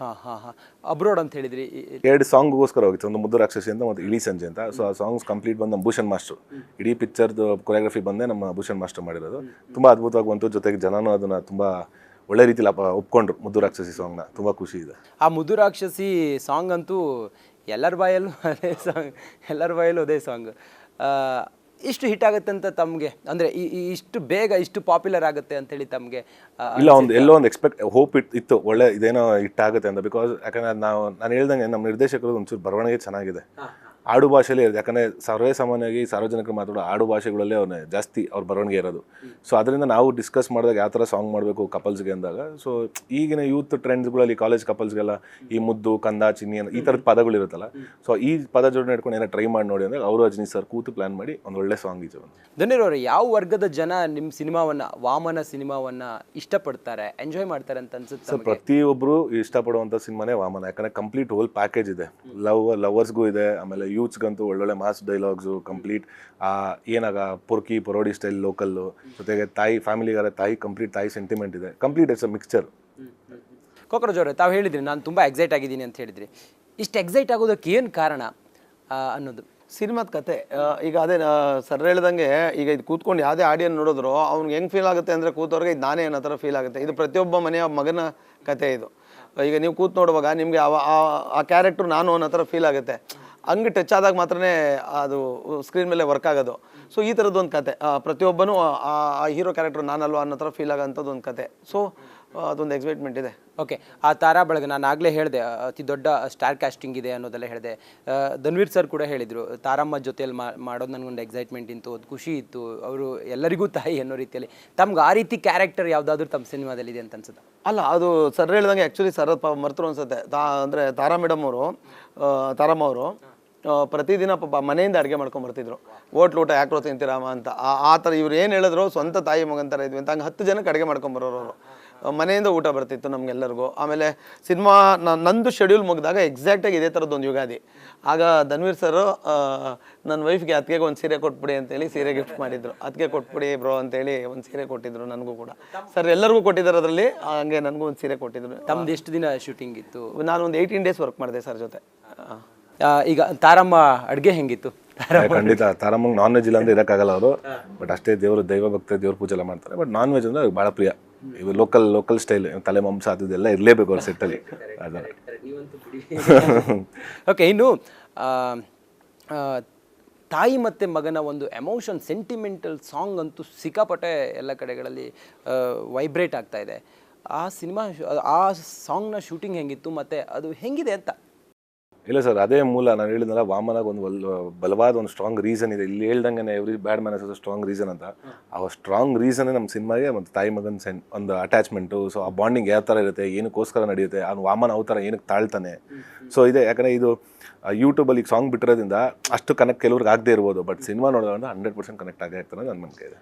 ಅಬ್ರೋಡ್ ಅಂತ ಹೇಳಿದ್ರಿ. 2 ಸಾಂಗ್ಗೋಸ್ಕರ ಹೋಗಿತ್ತು, ಒಂದು ಮುದ್ದು ರಾಕ್ಷಸಿ ಅಂತ ಮತ್ತು ಇಳಿ ಸಂಜೆ ಅಂತ. ಸೊ ಆ ಸಾಂಗ್ಸ್ ಕಂಪ್ಲೀಟ್ ಬಂದು ನಮ್ಮ ಭೂಷಣ್ ಮಾಸ್ಟರ್, ಇಡೀ ಪಿಕ್ಚರ್ದು ಕೊರಿಯೋಗ್ರಫಿ ಬಂದೇ ನಮ್ಮ ಭೂಷಣ್ ಮಾಸ್ಟರ್ ಮಾಡಿರೋದು. ತುಂಬ ಅದ್ಭುತವಾಗಿ ಬಂತು. ಜೊತೆಗೆ ಜನನೂ ಅದನ್ನು ತುಂಬ ಒಳ್ಳೆ ರೀತಿಲಿ ಒಪ್ಕೊಂಡ್ರು. ಮುದ್ದು ರಾಕ್ಷಸಿ ಸಾಂಗ್ನ ತುಂಬ ಖುಷಿ ಇದೆ. ಆ ಮುದ್ದು ರಾಕ್ಷಸಿ ಸಾಂಗ್ ಅಂತೂ ಎಲ್ಲರ ಬಾಯಲ್ಲೂ ಅದೇ ಸಾಂಗ್. ಇಷ್ಟು ಹಿಟ್ ಆಗುತ್ತೆ ಅಂತ ತಮಗೆ, ಅಂದರೆ ಇಷ್ಟು ಬೇಗ ಇಷ್ಟು ಪಾಪ್ಯುಲರ್ ಆಗುತ್ತೆ ಅಂತೇಳಿ ತಮಗೆ ಇಲ್ಲ, ಎಲ್ಲೋ ಒಂದು ಹೋಪ್ ಇತ್ತು, ಒಳ್ಳೆ ಇದೇನೋ ಹಿಟ್ ಆಗುತ್ತೆ ಅಂತ. ಬಿಕಾಸ್ ಯಾಕಂದರೆ ನಾನು ಹೇಳ್ದಂಗೆ ನಮ್ಮ ನಿರ್ದೇಶಕರು ಒಂಚೂರು ಬರವಣಿಗೆ ಚೆನ್ನಾಗಿದೆ, ಆಡು ಭಾಷೆಯಲ್ಲೇ ಇರೋದು. ಯಾಕಂದರೆ ಸರ್ವೇ ಸಾಮಾನ್ಯವಾಗಿ ಸಾರ್ವಜನಿಕರು ಮಾತಾಡೋ ಆಡು ಭಾಷೆಗಳಲ್ಲೇ ಅವನೇ ಜಾಸ್ತಿ ಅವ್ರ ಬರವಣಿಗೆ ಇರೋದು. ಸೊ ಅದರಿಂದ ನಾವು ಡಿಸ್ಕಸ್ ಮಾಡಿದಾಗ ಯಾವ ಥರ ಸಾಂಗ್ ಮಾಡಬೇಕು ಕಪಲ್ಸ್ಗೆ ಅಂದಾಗ, ಸೊ ಈಗಿನ ಯೂತ್ ಟ್ರೆಂಡ್ಸ್ಗಳಲ್ಲಿ ಕಾಲೇಜ್ ಕಪಲ್ಸ್ಗೆಲ್ಲ ಈ ಮುದ್ದು, ಕಂದ, ಚಿನ್ನಿ ಈ ಥರದ ಪದಗಳಿರುತ್ತಲ್ಲ, ಸೊ ಈ ಪದ ಜೋಡಣೆ ಇಟ್ಕೊಂಡು ಏನೋ ಟ್ರೈ ಮಾಡಿ ನೋಡಿ ಅಂದರೆ ಅವರು ಅಜ್ನಿ ಸರ್ ಕೂತು ಪ್ಲ್ಯಾನ್ ಮಾಡಿ ಒಂದು ಒಳ್ಳೆ ಸಾಂಗ್ ಇದೆ. ಧನ್ಯರ್ ಅವರೇ, ಯಾವ ವರ್ಗದ ಜನ ನಿಮ್ಮ ಸಿನಿಮಾವನ್ನು, ವಾಮನ ಸಿನಿಮಾವನ್ನು ಇಷ್ಟಪಡ್ತಾರೆ, ಎಂಜಾಯ್ ಮಾಡ್ತಾರೆ ಅಂತ ಅನ್ಸುತ್ತೆ? ಸರ್ ಪ್ರತಿಯೊಬ್ಬರು ಇಷ್ಟಪಡುವಂಥ ಸಿನಿಮಾನೇ ವಾಮನ. ಯಾಕಂದರೆ ಕಂಪ್ಲೀಟ್ ಹೋಲ್ ಪ್ಯಾಕೇಜ್ ಇದೆ. ಲವರ್ಸ್ಗೂ ಇದೆ, ಆಮೇಲೆ ಯೂತ್ಸ್ಗಂತೂ ಒಳ್ಳೊಳ್ಳೆ ಮಾಸ್ ಡೈಲಾಗ್ಸು, ಕಂಪ್ಲೀಟ್ ಏನಾಗ ಪೊರ್ಕಿ ಪರೋಡಿ ಸ್ಟೈಲ್ ಲೋಕಲ್ಲು, ಜೊತೆಗೆ ತಾಯಿ ಫ್ಯಾಮಿಲಿಗಾರ ತಾಯಿ ಕಂಪ್ಲೀಟ್ ತಾಯಿ ಸೆಂಟಿಮೆಂಟ್ ಇದೆ. Complete it's a mixture. Cockroach ಅವರೇ, ತಾವು ಹೇಳಿದ್ರಿ ನಾನು ತುಂಬ ಎಕ್ಸೈಟ್ ಆಗಿದ್ದೀನಿ ಅಂತ ಹೇಳಿದ್ರಿ. ಇಷ್ಟು ಎಕ್ಸೈಟ್ ಆಗೋದಕ್ಕೆ ಏನು ಕಾರಣ ಅನ್ನೋದು? ಸಿನಿಮಾದ ಕತೆ. ಈಗ ಅದೇ ಸರ್ ಹೇಳ್ದಂಗೆ, ಈಗ ಇದು ಕೂತ್ಕೊಂಡು ಯಾವುದೇ ಆಡಿಯನ್ ನೋಡಿದ್ರು ಅವ್ನಿಗೆ ಹೆಂಗೆ ಫೀಲ್ ಆಗುತ್ತೆ ಅಂದರೆ ಕೂತವ್ರಿಗೆ ಇದು ನಾನೇ ಅನ್ನೋ ಥರ ಫೀಲ್ ಆಗುತ್ತೆ. ಇದು ಪ್ರತಿಯೊಬ್ಬ ಮನೆಯ ಮಗನ ಕತೆ ಇದು. ಈಗ ನೀವು ಕೂತು ನೋಡುವಾಗ ನಿಮಗೆ ಆ ಕ್ಯಾರೆಕ್ಟ್ರು ನಾನು ಅನ್ನೋ ಥರ ಫೀಲ್ ಆಗುತ್ತೆ. ಹಂಗೆ ಟಚ್ ಆದಾಗ ಮಾತ್ರನೇ ಅದು ಸ್ಕ್ರೀನ್ ಮೇಲೆ ವರ್ಕ್ ಆಗೋದು. ಸೊ ಈ ಥರದ್ದು ಒಂದು ಕತೆ, ಪ್ರತಿಯೊಬ್ಬನೂ ಆ ಹೀರೋ ಕ್ಯಾರೆಕ್ಟರ್ ನಾನಲ್ವ ಅನ್ನೋ ಥರ ಫೀಲ್ ಆಗೋಂಥದ್ದು ಒಂದು ಕತೆ. ಸೊ ಅದೊಂದು ಎಕ್ಸೈಟ್ಮೆಂಟ್ ಇದೆ. ಓಕೆ, ಆ ತಾರಾ ಬಳಗ ನಾನು ಆಗಲೇ ಹೇಳಿದೆ ಅತಿ ದೊಡ್ಡ ಸ್ಟಾರ್ ಕ್ಯಾಸ್ಟಿಂಗ್ ಇದೆ ಅನ್ನೋದೆಲ್ಲ ಹೇಳಿದೆ. ಧನ್ವೀರ್ ಸರ್ ಕೂಡ ಹೇಳಿದರು ತಾರಮ್ಮ ಜೊತೆಯಲ್ಲಿ ಮಾಡೋದು ನನಗೊಂದು ಎಕ್ಸೈಟ್ಮೆಂಟ್ ಇತ್ತು, ಅದು ಖುಷಿ ಇತ್ತು. ಅವರು ಎಲ್ಲರಿಗೂ ತಾಯಿ ಅನ್ನೋ ರೀತಿಯಲ್ಲಿ. ತಮ್ಗೆ ಆ ರೀತಿ ಕ್ಯಾರೆಕ್ಟರ್ ಯಾವುದಾದ್ರೂ ತಮ್ಮ ಸಿನಿಮಾದಲ್ಲಿದೆ ಅಂತ ಅನ್ಸುತ್ತೆ? ಅಲ್ಲ, ಅದು ಸರ್ ಹೇಳ್ದಂಗೆ ಆ್ಯಕ್ಚುಲಿ ಸರ್ ಮರ್ತರು ಅನ್ಸುತ್ತೆ. ಅಂದರೆ ತಾರಾ ಮೇಡಮ್ ಅವರು, ತಾರಮ್ಮ ಅವರು ಪ್ರತಿದಿನ ಪಾಪ ಮನೆಯಿಂದ ಅಡುಗೆ ಮಾಡ್ಕೊಂಬರ್ತಿದ್ರು. ಹೋಟ್ಲು ಊಟ ಯಾಕೆ ತಿಂತೀರಾಮ ಅಂತ. ಆ ಥರ ಇವ್ರು ಏನು ಹೇಳಿದ್ರು, ಸ್ವಂತ ತಾಯಿ ಮಗನ ಥರ ಇದ್ವಿ ಅಂತ. ಹಂಗೆ 10 ಜನಕ್ಕೆ ಅಡುಗೆ ಮಾಡ್ಕೊಂಬರೋರು ಅವರು. ಮನೆಯಿಂದ ಊಟ ಬರ್ತಿತ್ತು ನಮಗೆಲ್ಲರಿಗೂ. ಆಮೇಲೆ ಸಿನಿಮಾ ನಂದು ಶೆಡ್ಯೂಲ್ ಮುಗಿದಾಗ ಎಕ್ಸಾಕ್ಟಾಗಿ ಇದೇ ಥರದ್ದೊಂದು ಯುಗಾದಿ. ಆಗ ಧನ್ವೀರ್ ಸರು ನನ್ನ ವೈಫ್ಗೆ ಅತ್ತಿಗೆಗೆ ಒಂದು ಸೀರೆ ಕೊಟ್ಬಿಡಿ ಅಂತೇಳಿ ಸೀರೆ ಗಿಫ್ಟ್ ಮಾಡಿದ್ರು. ಅತ್ತಿಗೆ ಕೊಟ್ಬಿಡಿ ಬ್ರೋ ಅಂತೇಳಿ ಒಂದು ಸೀರೆ ಕೊಟ್ಟಿದ್ರು. ನನಗೂ ಕೂಡ ಸರ್ ಎಲ್ಲರಿಗೂ ಕೊಟ್ಟಿದ್ದಾರೆ ಅದರಲ್ಲಿ. ಹಂಗೆ ನನಗೂ ಒಂದು ಸೀರೆ ಕೊಟ್ಟಿದ್ರು. ತಮ್ಮದು ಎಷ್ಟು ದಿನ ಶೂಟಿಂಗ್ ಇತ್ತು? ನಾನು ಒಂದು 18 ಡೇಸ್ ವರ್ಕ್ ಮಾಡಿದೆ ಸರ್ ಜೊತೆ. ಈಗ ತಾರಮ್ಮ ಅಡುಗೆ ಹೆಂಗಿತ್ತು? ಖಂಡಿತ ತಾರಮ್ಮಂಗೆ ನಾನ್ ವೆಜ್ ಇಲ್ಲ ಅಂದ್ರೆ ಇರೋಕ್ಕಾಗಲ್ಲ ಅವರು. ಬಟ್ ಅಷ್ಟೇ ದೈವ ಭಕ್ತ ದೇವ್ರ ಪೂಜೆ ಎಲ್ಲ ಮಾಡ್ತಾರೆ. ಬಟ್ ನಾನ್ ವೆಜ್ ಅಂದ್ರೆ ಭಾಳ ಪ್ರಿಯ. ಇವು ಲೋಕಲ್ ಸ್ಟೈಲ್ ತಲೆ ಮಾಂಸ ಅದೆಲ್ಲ ಇರಲೇಬೇಕು ಅವ್ರ ಸೆಟ್ಟಲ್ಲಿ. ಅದರ ಓಕೆ, ಇನ್ನು ತಾಯಿ ಮತ್ತು ಮಗನ ಒಂದು ಎಮೋಷನ್, ಸೆಂಟಿಮೆಂಟಲ್ ಸಾಂಗ್ ಅಂತೂ ಸಿಕ್ಕಾಪಟ್ಟೆ ಎಲ್ಲ ಕಡೆಗಳಲ್ಲಿ ವೈಬ್ರೇಟ್ ಆಗ್ತಾ ಇದೆ. ಆ ಸಿನಿಮಾ ಆ ಸಾಂಗ್ನ ಶೂಟಿಂಗ್ ಹೆಂಗಿತ್ತು ಮತ್ತು ಅದು ಹೆಂಗಿದೆ ಅಂತ? ಇಲ್ಲ ಸರ್, ಅದೇ ಮೂಲ ನಾನು ಹೇಳಿದ್ನಲ್ಲ, ವಾಮನಾಗ ಒಂದು ಬಲವಾದ ಒಂದು ಸ್ಟ್ರಾಂಗ್ ರೀಸನ್ ಇದೆ. ಇಲ್ಲಿ ಹೇಳ್ದಂಗೆ every bad man has a strong reason ಅಂತ. ಆ ಸ್ಟ್ರಾಂಗ್ ರೀಸನ್ನೇ ನಮ್ಮ ಸಿನಿಮಾಗೆ ಮತ್ತು ತಾಯಿ ಮಗನ ಒಂದು ಅಟ್ಯಾಚ್ಮೆಂಟು. ಸೊ ಆ ಬಾಂಡಿಂಗ್ ಯಾವ ಥರ ಇರುತ್ತೆ, ಏನಕ್ಕೋಸ್ಕರ ನಡೆಯುತ್ತೆ, ಅವ್ನು ವಾಮನ ಅವತಾರ ಏನಕ್ಕೆ ತಾಳ್ತಾನೆ. ಸೊ ಇದೆ, ಯಾಕಂದರೆ ಇದು ಯೂಟ್ಯೂಬಲ್ಲಿ ಈಗ ಸಾಂಗ್ ಬಿಟ್ಟಿರೋದ್ರಿಂದ ಅಷ್ಟು ಕನೆಕ್ಟ್ ಕೆಲವ್ರಿಗೆ ಆಗದೆ ಇರ್ಬೋದು, ಬಟ್ ಸಿನಿಮಾ ನೋಡೋದ್ರಿಂದ 100% ಕನೆಕ್ಟ್ ಆಗೇ ಆಗ್ತಾನೆ ನನ್ನ ನಂಬಿಕೆ ಇದೆ.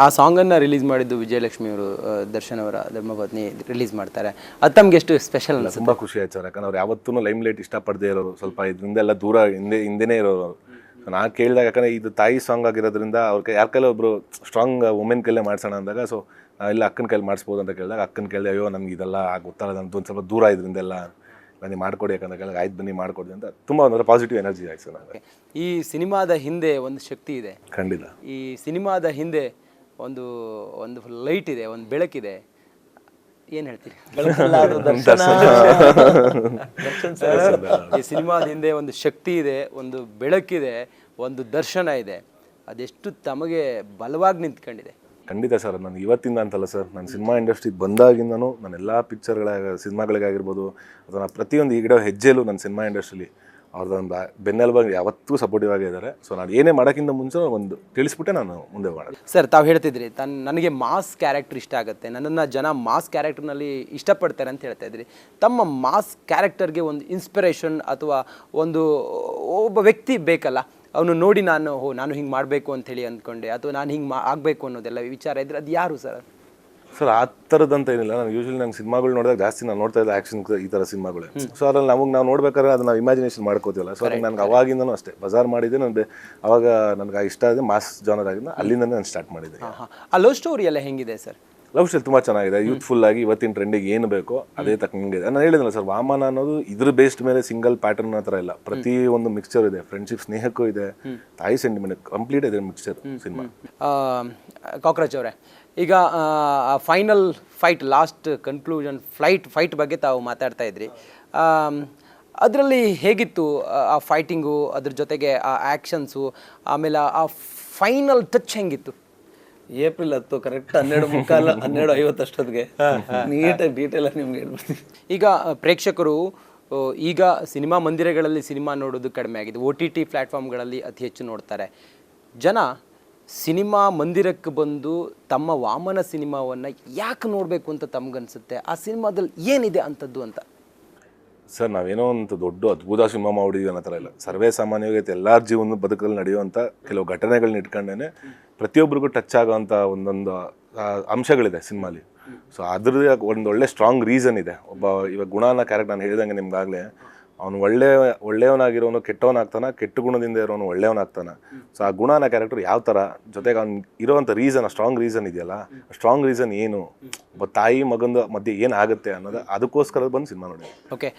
ಆ ಸಾಂಗನ್ನು ರಿಲೀಸ್ ಮಾಡಿದ್ದು ವಿಜಯಲಕ್ಷ್ಮಿ ಅವರು, ದರ್ಶನ್ ಅವರ ಧರ್ಮಪತ್ನಿ ರಿಲೀಸ್ ಮಾಡ್ತಾರೆ. ಅದು ತಮ್ಗೆ ಎಷ್ಟು ಸ್ಪೆಷಲ್ ಅನ್ಸುತ್ತೆ? ತುಂಬ ಖುಷಿ ಆಯ್ತು ಸರ್, ಯಾಕಂದ್ರೆ ಅವ್ರು ಯಾವತ್ತೂ ಲೈಮ್ ಲೈಟ್ ಇಷ್ಟಪಡದೇ ಇರೋರು, ಸ್ವಲ್ಪ ಇದರಿಂದ ಎಲ್ಲ ದೂರ ಹಿಂದೆನೇ ಇರೋರು. ನಾನು ಕೇಳಿದಾಗ, ಯಾಕಂದರೆ ಇದು ತಾಯಿ ಸಾಂಗ್ ಆಗಿರೋದ್ರಿಂದ ಅವ್ರಿಗೆ ಯಾರ ಕೈಲಿ ಒಬ್ಬರು ಸ್ಟ್ರಾಂಗ್ ವುಮೆನ್ ಕೈಲೇ ಮಾಡಿಸೋಣ ಅಂದಾಗ, ಸೊ ಇಲ್ಲ ಅಕ್ಕನ ಕೈಲಿ ಮಾಡಿಸ್ಬೋದು ಅಂತ ಕೇಳಿದಾಗ ಅಕ್ಕನ ಕೇಳಿದೆ, ಅಯ್ಯೋ ನನಗೆ ಇದೆಲ್ಲ ಗೊತ್ತಲ್ಲ, ನಂದು ಒಂದು ಸ್ವಲ್ಪ ದೂರ ಇದರಿಂದೆಲ್ಲ ಬನ್ನಿ ಮಾಡ್ಕೊಡಿ ಯಾಕಂದ್ರೆ ಕೇಳಿದಾಗ ಆಯ್ತು ಬನ್ನಿ ಮಾಡ್ಕೊಡಿ ಅಂತ ತುಂಬ ಒಂಥರ ಪಾಸಿಟಿವ್ ಎನರ್ಜಿ ಆಯ್ತು ಸರ್ ನನಗೆ. ಈ ಸಿನಿಮಾದ ಹಿಂದೆ ಒಂದು ಶಕ್ತಿ ಇದೆ, ಖಂಡಿತ. ಈ ಸಿನಿಮಾದ ಹಿಂದೆ ಒಂದು ಒಂದು ಲೈಟ್ ಇದೆ, ಒಂದು ಬೆಳಕಿದೆ. ಏನು ಹೇಳ್ತೀರಿ? ಈ ಸಿನಿಮಾದ ಹಿಂದೆ ಒಂದು ಶಕ್ತಿ ಇದೆ, ಒಂದು ಬೆಳಕಿದೆ, ಒಂದು ದರ್ಶನ ಇದೆ. ಅದೆಷ್ಟು ತಮಗೆ ಬಲವಾಗಿ ನಿಂತ್ಕೊಂಡಿದೆ? ಖಂಡಿತ ಸರ್, ನಾನು ಇವತ್ತಿಂದ ಅಂತಲ್ಲ ಸರ್, ನಾನು ಸಿನಿಮಾ ಇಂಡಸ್ಟ್ರಿಗೆ ಬಂದಾಗಿಂದನೂ ನಾನು ಎಲ್ಲ ಸಿನಿಮಾಗಳಿಗಾಗಿರ್ಬೋದು ಅಥವಾ ಪ್ರತಿಯೊಂದು ಈಗಿಡೋ ಹೆಜ್ಜೆಯಲ್ಲೂ ನನ್ನ ಸಿನಿಮಾ ಇಂಡಸ್ಟ್ರಿಲಿ ಅವ್ರದ್ದೊಂದು ಬೆನ್ನೆಲುಬಾಗಿ ಯಾವತ್ತೂ ಸಪೋರ್ಟಿವ್ ಆಗಿದ್ದಾರೆ. ಸೊ ನಾನು ಏನೇ ಮಾಡೋಕ್ಕಿಂತ ಮುಂಚೆ ಒಂದು ತಿಳಿಸ್ಬಿಟ್ಟೆ ನಾನು ಮುಂದೆ ಮಾಡೋದು. ಸರ್, ತಾವು ಹೇಳ್ತಿದ್ರಿ ನನಗೆ ಮಾಸ್ ಕ್ಯಾರೆಕ್ಟರ್ ಇಷ್ಟ ಆಗುತ್ತೆ, ನನ್ನನ್ನು ಜನ ಮಾಸ್ ಕ್ಯಾರೆಕ್ಟರ್ನಲ್ಲಿ ಇಷ್ಟಪಡ್ತಾರೆ ಅಂತ ಹೇಳ್ತಾ ಇದ್ರಿ. ತಮ್ಮ ಮಾಸ್ ಕ್ಯಾರೆಕ್ಟರ್ಗೆ ಒಂದು ಇನ್ಸ್ಪಿರೇಷನ್ ಅಥವಾ ಒಬ್ಬ ವ್ಯಕ್ತಿ ಬೇಕಲ್ಲ, ಅವನು ನೋಡಿ ನಾನು ಹಿಂಗೆ ಮಾಡಬೇಕು ಅಂಥೇಳಿ ಅಂದ್ಕೊಂಡೆ ಅಥವಾ ನಾನು ಹಿಂಗೆ ಆಗಬೇಕು ಅನ್ನೋದೆಲ್ಲ ವಿಚಾರ ಇದ್ರೆ ಅದು ಯಾರು ಸರ್? ಸರ್ ಆ ಥರದಂತ ಏನಿಲ್ಲ. ನಾನು ಯೂಶ್ವಲಿ ನಂಗೆ ಸಿನಿಮಾಗಳು ನೋಡಿದಾಗ ಜಾಸ್ತಿ ನಾನು ನೋಡ್ತಾ ಇದ್ದೆ ಆ್ಯಕ್ಷನ್ ಈ ಥರ ಸಿನಿಮಾಗಳೇ. ಸೊ ಅದ್ರಲ್ಲಿ ನಾವು ನೋಡ್ಬೇಕಾದ್ರೆ ಅದನ್ನ ನಾವು ಇಮ್ಯಾಜಿನೇಷನ್ ಮಾಡ್ಕೋತೀವಲ್ಲ. ಸೊ ನನಗೆ ಅವಾಗಿಂದನೂ ಅಷ್ಟೇ ಬಜಾರ್ ಮಾಡಿದ್ದೆ ನಾನು. ಅವಾಗ ನನಗೆ ಇಷ್ಟ ಆಗಿದೆ ಮಾಸ್ ಜಾನರ್ ಆಗಿದ್ದು, ಅಲ್ಲಿಂದನೇ ನಾನು ಸ್ಟಾರ್ಟ್ ಮಾಡಿದ್ದೆ. ಆ ಲವ್ ಸ್ಟೋರಿ ಎಲ್ಲ ಹೆಂಗಿದೆ ಸರ್? ಲವ್ ಸ್ಟೋರಿ ತುಂಬ ಚೆನ್ನಾಗಿದೆ, ಯೂತ್ಫುಲ್ ಆಗಿ ಇವತ್ತಿನ ಟ್ರೆಂಡಿಗೆ ಏನು ಬೇಕೋ ಅದೇ ತಕ್ಕಂಗೆ ಇದೆ. ನಾನು ಹೇಳಿದ್ನಲ್ಲ ಸರ್, ವಾಮನ ಅನ್ನೋದು ಇದ್ರ ಬೇಸ್ಡ್ ಮೇಲೆ ಸಿಂಗಲ್ ಪ್ಯಾಟರ್ನ್ ಆ ಥರ ಇಲ್ಲ, ಪ್ರತಿ ಒಂದು ಮಿಕ್ಸ್ಚರ್ ಇದೆ. ಫ್ರೆಂಡ್ಶಿಪ್, ಸ್ನೇಹಕ್ಕೂ ಇದೆ, ತಾಯಿ ಸೆಂಟಿಮೆಂಟ್, ಕಂಪ್ಲೀಟ್ ಇದೆ ಮಿಕ್ಸ್ಚರ್ ಸಿನಿಮಾ. ಕಾಕ್ರೋಚ್ ಅವರೇ, ಈಗ final fight, last conclusion fight ಬಗ್ಗೆ ತಾವು ಮಾತಾಡ್ತಾ ಇದ್ರಿ. ಅದರಲ್ಲಿ ಹೇಗಿತ್ತು ಆ ಫೈಟಿಂಗು, ಅದ್ರ ಜೊತೆಗೆ ಆ ಆ್ಯಕ್ಷನ್ಸು, ಆಮೇಲೆ ಆ ಫೈನಲ್ ಟಚ್ ಹೆಂಗಿತ್ತು? ಏಪ್ರಿಲ್ 10 ಕರೆಕ್ಟ್ 12:45 12:50 ಅಷ್ಟೊತ್ತಿಗೆ ನೀಟಾಗಿ ಡೀಟೇಲ್ ಆಗಿ ನಿಮ್ಗೆ ಹೇಳ್ಬಿಡ್ತೀನಿ. ಈಗ ಪ್ರೇಕ್ಷಕರು ಈಗ ಸಿನಿಮಾ ಮಂದಿರಗಳಲ್ಲಿ ಸಿನಿಮಾ ನೋಡೋದು ಕಡಿಮೆ ಆಗಿದೆ, OTT ಪ್ಲ್ಯಾಟ್ಫಾರ್ಮ್ಗಳಲ್ಲಿ ಅತಿ ಹೆಚ್ಚು ನೋಡ್ತಾರೆ. ಜನ ಸಿನಿಮಾ ಮಂದಿರಕ್ಕೆ ಬಂದು ತಮ್ಮ ವಾಮನ ಸಿನಿಮಾವನ್ನು ಯಾಕೆ ನೋಡಬೇಕು ಅಂತ ತಮಗನ್ಸುತ್ತೆ? ಆ ಸಿನಿಮಾದಲ್ಲಿ ಏನಿದೆ ಅಂಥದ್ದು ಅಂತ? ಸರ್, ನಾವೇನೋ ಒಂದು ದೊಡ್ಡ ಅದ್ಭುತ ಸಿನಿಮಾ ಮಾಡಿದ್ವಿ ಅನ್ನೋ ಥರ ಇಲ್ಲ. ಸರ್ವೇ ಸಾಮಾನ್ಯವಾಗಿ ಎಲ್ಲರ ಜೀವನದ ಬದುಕಲ್ಲಿ ನಡೆಯುವಂಥ ಕೆಲವು ಘಟನೆಗಳನ್ನ ಇಟ್ಕೊಂಡೇ ಪ್ರತಿಯೊಬ್ಬರಿಗೂ ಟಚ್ ಆಗೋವಂಥ ಒಂದೊಂದು ಅಂಶಗಳಿದೆ ಸಿನಿಮಾಲಿ. ಸೊ ಅದ್ರದ್ದು ಒಂದು ಒಳ್ಳೆ ಸ್ಟ್ರಾಂಗ್ ರೀಸನ್ ಇದೆ. ಇವಾಗ ಗುಣ ಅನ್ನೋ ಕ್ಯಾರೆಕ್ಟರ್ ನಾನು ಹೇಳಿದಂಗೆ ನಿಮ್ಗಾಗಲೇ, ಅವನು ಒಳ್ಳೆಯವನಾಗಿರೋನು ಕೆಟ್ಟವನಾಗ್ತಾನೆ, ಕೆಟ್ಟ ಗುಣದಿಂದ ಇರೋನು ಒಳ್ಳೆಯವನಾಗ್ತಾನೆ. ಸೊ ಆ ಗುಣ ಅನ್ನೋ ಕ್ಯಾರೆಕ್ಟರ್ ಯಾವ ಥರ, ಜೊತೆಗೆ ಅವ್ನು ಇರೋವಂಥ ರೀಸನ್, ಆ ಸ್ಟ್ರಾಂಗ್ ರೀಸನ್ ಇದೆಯಲ್ಲ, ಸ್ಟ್ರಾಂಗ್ ರೀಸನ್ ಏನು, ಒಬ್ಬ ತಾಯಿ ಮಗಂದು ಮಧ್ಯೆ ಏನಾಗುತ್ತೆ ಅನ್ನೋದು, ಅದಕ್ಕೋಸ್ಕರ ಬಂದು ಸಿನಿಮಾ ನೋಡಿ. ಓಕೆ,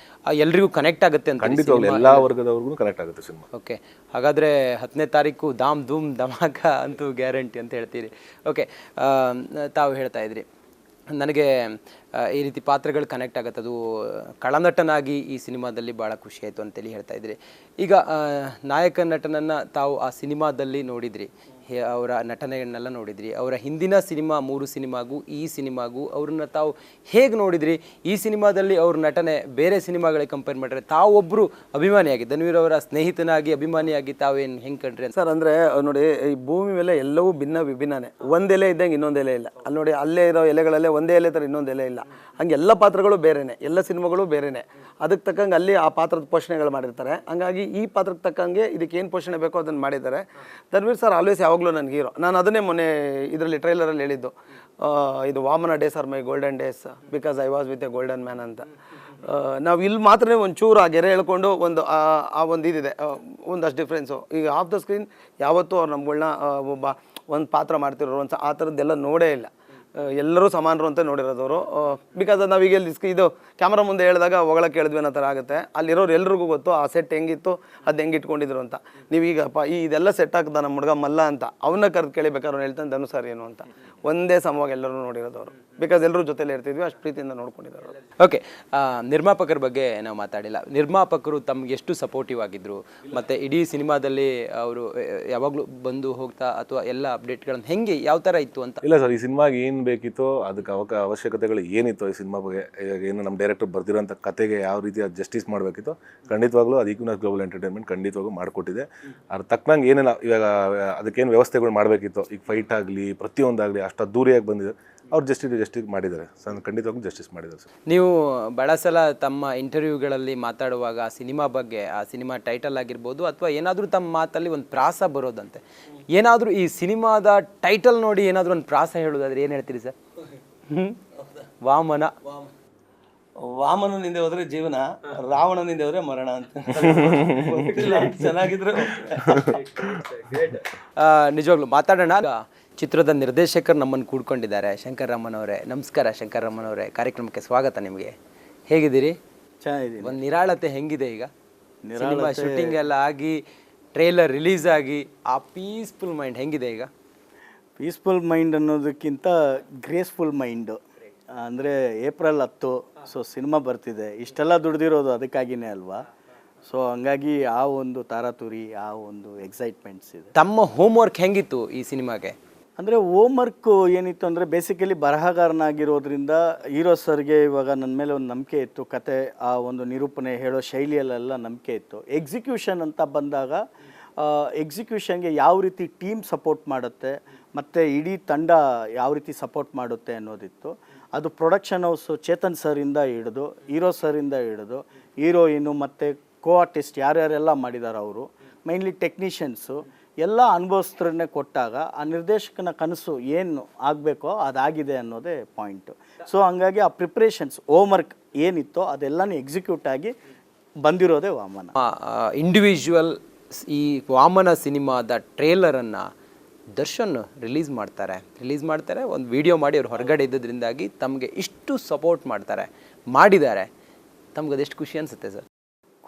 ಎಲ್ರಿಗೂ ಕನೆಕ್ಟ್ ಆಗುತ್ತೆ ಅಂತ? ಖಂಡಿತವಾಗ್ಲೂ ಎಲ್ಲ ವರ್ಗದವ್ರಿಗೂ ಕನೆಕ್ಟ್ ಆಗುತ್ತೆ ಸಿನಿಮಾ. ಓಕೆ, ಹಾಗಾದರೆ 10ನೇ ತಾರೀಕು ಧಾಮ್ ಧೂಮ್ ಧಮಾಕ ಅಂತೂ ಗ್ಯಾರಂಟಿ ಅಂತ ಹೇಳ್ತೀರಿ. ಓಕೆ, ತಾವು ಹೇಳ್ತಾ ಇದ್ರಿ ನನಗೆ ಈ ರೀತಿ ಪಾತ್ರಗಳು ಕನೆಕ್ಟ್ ಆಗುತ್ತೆ, ಅದು ಕಳನಟನಾಗಿ ಈ ಸಿನಿಮಾದಲ್ಲಿ ಭಾಳ ಖುಷಿ ಆಯಿತು ಅಂತೇಳಿ ಹೇಳ್ತಾ ಇದ್ರಿ. ಈಗ ನಾಯಕ ನಟನನ್ನು ತಾವು ಆ ಸಿನಿಮಾದಲ್ಲಿ ನೋಡಿದ್ರಿ, ಅವರ ನಟನೆಗಳನ್ನೆಲ್ಲ ನೋಡಿದ್ರಿ. ಅವರ ಹಿಂದಿನ ಸಿನಿಮಾ 3 ಸಿನಿಮಾಗೂ ಈ ಸಿನಿಮಾಗೂ ಅವ್ರನ್ನ ತಾವು ಹೇಗೆ ನೋಡಿದ್ರಿ? ಈ ಸಿನಿಮಾದಲ್ಲಿ ಅವ್ರ ನಟನೆ ಬೇರೆ ಸಿನಿಮಾಗಳಿಗೆ ಕಂಪೇರ್ ಮಾಡಿದ್ರೆ ತಾವೊಬ್ಬರು ಅಭಿಮಾನಿಯಾಗಿ, ಧನ್ವೀರ್ ಅವರ ಸ್ನೇಹಿತನಾಗಿ ಅಭಿಮಾನಿಯಾಗಿ ತಾವೇನು ಹೆಂಗೆ ಕಂಡ್ರಿ ಸರ್? ಅಂದರೆ ನೋಡಿ, ಈ ಭೂಮಿ ಮೇಲೆ ಎಲ್ಲವೂ ವಿಭಿನ್ನನೇ. ಒಂದು ಎಲೆ ಇದ್ದಂಗೆ ಇನ್ನೊಂದು ಎಲೆ ಇಲ್ಲ. ಅಲ್ಲಿ ನೋಡಿ, ಅಲ್ಲೇ ಇರೋ ಎಲೆಗಳಲ್ಲೇ ಒಂದೇ ಎಲೆ ಥರ ಇನ್ನೊಂದು ಎಲೆ ಇಲ್ಲ. ಹಂಗೆ ಎಲ್ಲ ಪಾತ್ರಗಳು ಬೇರೆನೆ, ಎಲ್ಲ ಸಿನಿಮಾಗಳು ಬೇರೆನೆ. ಅದಕ್ಕೆ ತಕ್ಕಂಗೆ ಅಲ್ಲಿ ಆ ಪಾತ್ರದ ಪೋಷಣೆಗಳು ಮಾಡಿರ್ತಾರೆ. ಹಂಗಾಗಿ ಈ ಪಾತ್ರಕ್ಕೆ ತಕ್ಕಂಗೆ ಇದಕ್ಕೆ ಏನು ಪೋಷಣೆ ಬೇಕೋ ಅದನ್ನು ಮಾಡಿದ್ದಾರೆ. ಧನ್ವೀರ್ ಸರ್ ಆಲ್ವೇಸ್ ಯಾವಾಗಲೂ ನನಗೆ ಹೀರೋ. ನಾನು ಅದನ್ನೇ ಮೊನ್ನೆ ಇದರಲ್ಲಿ ಟ್ರೈಲರಲ್ಲಿ ಹೇಳಿದ್ದು, ಇದು Vamana days R my golden days because I was with A golden man ಅಂತ. ನಾವು ಇಲ್ಲಿ ಮಾತ್ರ ಒಂಚೂರು ಆ ಗೆರೆ ಹೇಳ್ಕೊಂಡು ಆ ಒಂದು ಇದಿದೆ, ಒಂದಷ್ಟು ಡಿಫ್ರೆನ್ಸು. ಈಗ ಆಫ್ ದ ಸ್ಕ್ರೀನ್ ಯಾವತ್ತೂ ಅವ್ರು ನಮ್ಗಳನ್ನ ಒಂದು ಪಾತ್ರ ಮಾಡ್ತಿರೋರು ಒಂದು ಆ ಥರದ್ದೆಲ್ಲ ನೋಡೇ ಇಲ್ಲ. ಎಲ್ಲರೂ ಸಮಾನರು ಅಂತ ನೋಡಿರೋದವರು. ಬಿಕಾಸ್ ನಾವೀಗ ಇದು ಕ್ಯಾಮ್ರಾ ಮುಂದೆ ಹೇಳಿದಾಗ ಹೊಗಳಕ್ಕೆ ಹೇಳಿದ್ವಿ ಅನ್ನೋ ಥರ ಆಗುತ್ತೆ. ಅಲ್ಲಿರೋರು ಎಲ್ರಿಗೂ ಗೊತ್ತು ಆ ಸೆಟ್ ಹೆಂಗಿತ್ತು, ಅದು ಹೆಂಗೆ ಇಟ್ಕೊಂಡಿದ್ರು ಅಂತ. ನೀವೀಗಪ್ಪ ಇದೆಲ್ಲ ಸೆಟ್ ಆಗ್ತದ ನಮ್ಮ ಹುಡುಗ ಮಲ್ಲ ಅಂತ ಅವನ್ನ ಕರೆದು ಕೇಳಿಬೇಕಾದ್ರೆ ಅವ್ನು ಹೇಳ್ತಾನೆ ಧನು ಸರ್ ಏನು ಅಂತ. ಒಂದೇ ಸಮವಾಗಿ ಎಲ್ಲರೂ ನೋಡಿರೋದು ಅವರು. ಬಿಕಾಸ್ ಎಲ್ಲರೂ ಜೊತೆಲಿ ಇರ್ತಿದ್ವಿ, ಅಷ್ಟು ಪ್ರೀತಿಯಿಂದ ನೋಡ್ಕೊಂಡಿದ್ದಾರೆ ಅವರು. ಓಕೆ, ನಿರ್ಮಾಪಕರ ಬಗ್ಗೆ ನಾವು ಮಾತಾಡಿಲ್ಲ. ನಿರ್ಮಾಪಕರು ತಮ್ಗೆ ಎಷ್ಟು ಸಪೋರ್ಟಿವ್ ಆಗಿದ್ರು, ಮತ್ತು ಇಡೀ ಸಿನಿಮಾದಲ್ಲಿ ಅವರು ಯಾವಾಗಲೂ ಬಂದು ಹೋಗ್ತಾ ಅಥವಾ ಎಲ್ಲ ಅಪ್ಡೇಟ್ಗಳನ್ನು ಹೆಂಗೆ ಯಾವ ಥರ ಇತ್ತು ಅಂತ? ಇಲ್ಲ ಸರ್, ಈ ಸಿನಿಮಾಗೆ ಏನು ಬೇಕಿತ್ತೋ ಅದಕ್ಕೆ ಅವಶ್ಯಕತೆಗಳು ಏನಿತ್ತು ಈ ಸಿನಿಮಾ ಬಗ್ಗೆ, ಏನು ನಮ್ಮ ಡೈರೆಕ್ಟರ್ ಬರ್ದಿರೋಂಥ ಕತೆಗೆ ಯಾವ ರೀತಿ ಅದು ಜಸ್ಟಿಸ್ ಮಾಡಬೇಕಿತ್ತು, ಖಂಡಿತವಾಗ್ಲೂ ಅದು ಈಕ್ವಿನಾಕ್ಸ್ ಗ್ಲೋಬಲ್ ಎಂಟರ್ಟೈನ್ಮೆಂಟ್ ಖಂಡಿತವಾಗೂ ಮಾಡಿಕೊಟ್ಟಿದೆ. ಅದ್ರ ತಕ್ಕನಂಗೆ ಏನೇನು ಇವಾಗ ಅದಕ್ಕೇನು ವ್ಯವಸ್ಥೆಗಳು ಮಾಡಬೇಕಿತ್ತು, ಈಗ ಫೈಟ್ ಆಗಲಿ ಪ್ರತಿಯೊಂದಾಗಲಿ ಅಷ್ಟು ಅದ್ದೂರಿಯಾಗಿ ಬಂದಿದೆ, ಅವ್ರು ಜಸ್ಟಿಸ್ ಮಾಡಿದ್ದಾರೆ ಸರ್, ಖಂಡಿತವಾಗ್ಲೂ ಜಸ್ಟಿಸ್ ಮಾಡಿದ್ದಾರೆ ಸರ್. ನೀವು ಭಾಳ ಸಲ ತಮ್ಮ ಇಂಟರ್ವ್ಯೂಗಳಲ್ಲಿ ಮಾತಾಡುವಾಗ ಸಿನಿಮಾ ಬಗ್ಗೆ, ಆ ಸಿನಿಮಾ ಟೈಟಲ್ ಆಗಿರ್ಬೋದು ಅಥವಾ ಏನಾದರೂ ತಮ್ಮ ಮಾತಲ್ಲಿ ಒಂದು ಪ್ರಾಸ ಬರೋದಂತೆ, ಏನಾದರೂ ಈ ಸಿನಿಮಾದ ಟೈಟಲ್ ನೋಡಿ ಏನಾದರೂ ಒಂದು ಪ್ರಾಸ ಹೇಳೋದಾದ್ರೆ ಏನು ಹೇಳ್ತೀರಿ ಸರ್? ವಾಮನ. ವಾಮನನಿಂದ ಹೋದ್ರೆ ಜೀವನ, ರಾವಣನಿಂದ ಹೋದ್ರೆ ಮರಣ ಅಂತ. ಚೆನ್ನಾಗಿದ್ರು. ನಿಜವಾಗ್ಲೂ ಮಾತಾಡೋಣ. ಚಿತ್ರದ ನಿರ್ದೇಶಕರು ನಮ್ಮನ್ನು ಕೂಡ್ಕೊಂಡಿದ್ದಾರೆ, ಶಂಕರ್ ರಾಮನ್ ಅವರೇ. ನಮಸ್ಕಾರ ಶಂಕರ್ ರಾಮನ್ ಅವರೇ, ಕಾರ್ಯಕ್ರಮಕ್ಕೆ ಸ್ವಾಗತ. ನಿಮಗೆ ಹೇಗಿದ್ದೀರಿ? ಚೆನ್ನಾಗಿದ್ದೀನಿ. ಒಂದು ನಿರಾಳತೆ ಹೆಂಗಿದೆ ಈಗ? ಸಿನಿಮಾ ಶೂಟಿಂಗ್ ಎಲ್ಲ ಆಗಿ ಟ್ರೇಲರ್ ರಿಲೀಸ್ ಆಗಿ ಆ ಪೀಸ್ಫುಲ್ ಮೈಂಡ್ ಹೆಂಗಿದೆ ಈಗ? ಪೀಸ್ಫುಲ್ ಮೈಂಡ್ ಅನ್ನೋದಕ್ಕಿಂತ ಗ್ರೇಸ್ಫುಲ್ ಮೈಂಡು. ಅಂದರೆ ಏಪ್ರಿಲ್ 10, ಸೊ ಸಿನಿಮಾ ಬರ್ತಿದೆ. ಇಷ್ಟೆಲ್ಲ ದುಡ್ದಿರೋದು ಅದಕ್ಕಾಗಿಯೇ ಅಲ್ವಾ? ಸೊ ಹಂಗಾಗಿ ಆ ಒಂದು ತಾರಾತುರಿ, ಆ ಒಂದು ಎಕ್ಸೈಟ್ಮೆಂಟ್ಸ್ ಇದೆ. ತಮ್ಮ ಹೋಮ್ವರ್ಕ್ ಹೆಂಗಿತ್ತು ಈ ಸಿನಿಮಾಗೆ? ಅಂದರೆ ಹೋಮ್ವರ್ಕು ಏನಿತ್ತು ಅಂದರೆ ಬೇಸಿಕಲಿ ಬರಹಗಾರನಾಗಿರೋದ್ರಿಂದ ಹೀರೋ ಸರ್ಗೆ ಇವಾಗ ನನ್ನ ಮೇಲೆ ಒಂದು ನಂಬಿಕೆ ಇತ್ತು. ಕತೆ, ಆ ಒಂದು ನಿರೂಪಣೆ ಹೇಳೋ ಶೈಲಿಯಲ್ಲೆಲ್ಲ ನಂಬಿಕೆ ಇತ್ತು. ಎಕ್ಸಿಕ್ಯೂಷನ್ ಅಂತ ಬಂದಾಗ ಎಕ್ಸಿಕ್ಯೂಷನ್ಗೆ ಯಾವ ರೀತಿ ಟೀಮ್ ಸಪೋರ್ಟ್ ಮಾಡುತ್ತೆ ಮತ್ತು ಇಡೀ ತಂಡ ಯಾವ ರೀತಿ ಸಪೋರ್ಟ್ ಮಾಡುತ್ತೆ ಅನ್ನೋದಿತ್ತು. ಅದು ಪ್ರೊಡಕ್ಷನ್ ಹೌಸು ಚೇತನ್ ಸರಿಂದ ಹಿಡಿದು, ಹೀರೋ ಸರಿಂದ ಹಿಡಿದು, ಹೀರೋಯಿನು ಮತ್ತು ಕೋ ಆರ್ಟಿಸ್ಟ್ ಯಾರ್ಯಾರೆಲ್ಲ ಮಾಡಿದ್ದಾರೆ ಅವರು, ಮೈನ್ಲಿ ಟೆಕ್ನಿಷಿಯನ್ಸು ಎಲ್ಲ ಅನುಭವಸ್ಥರನ್ನೇ ಕೊಟ್ಟಾಗ ಆ ನಿರ್ದೇಶಕನ ಕನಸು ಏನು ಆಗಬೇಕೋ ಅದಾಗಿದೆ ಅನ್ನೋದೇ ಪಾಯಿಂಟು. ಸೊ ಹಂಗಾಗಿ ಆ ಪ್ರಿಪ್ರೇಷನ್ಸ್, ಹೋಮ್ವರ್ಕ್ ಏನಿತ್ತೋ ಅದೆಲ್ಲನೂ ಎಕ್ಸಿಕ್ಯೂಟ್ ಆಗಿ ಬಂದಿರೋದೇ ವಾಮನ. ಇಂಡಿವಿಜುವಲ್ ಈ ವಾಮನ ಸಿನಿಮಾದ ಟ್ರೇಲರನ್ನು ದರ್ಶನ್ ರಿಲೀಸ್ ಮಾಡ್ತಾರೆ, ಒಂದು ವಿಡಿಯೋ ಮಾಡಿ ಅವ್ರು ಹೊರಗಡೆ ಇದ್ದದ್ರಿಂದಾಗಿ ತಮಗೆ ಇಷ್ಟು ಸಪೋರ್ಟ್ ಮಾಡಿದ್ದಾರೆ. ತಮ್ಗೆ ಅದೆಷ್ಟು ಖುಷಿ ಅನಿಸುತ್ತೆ ಸರ್?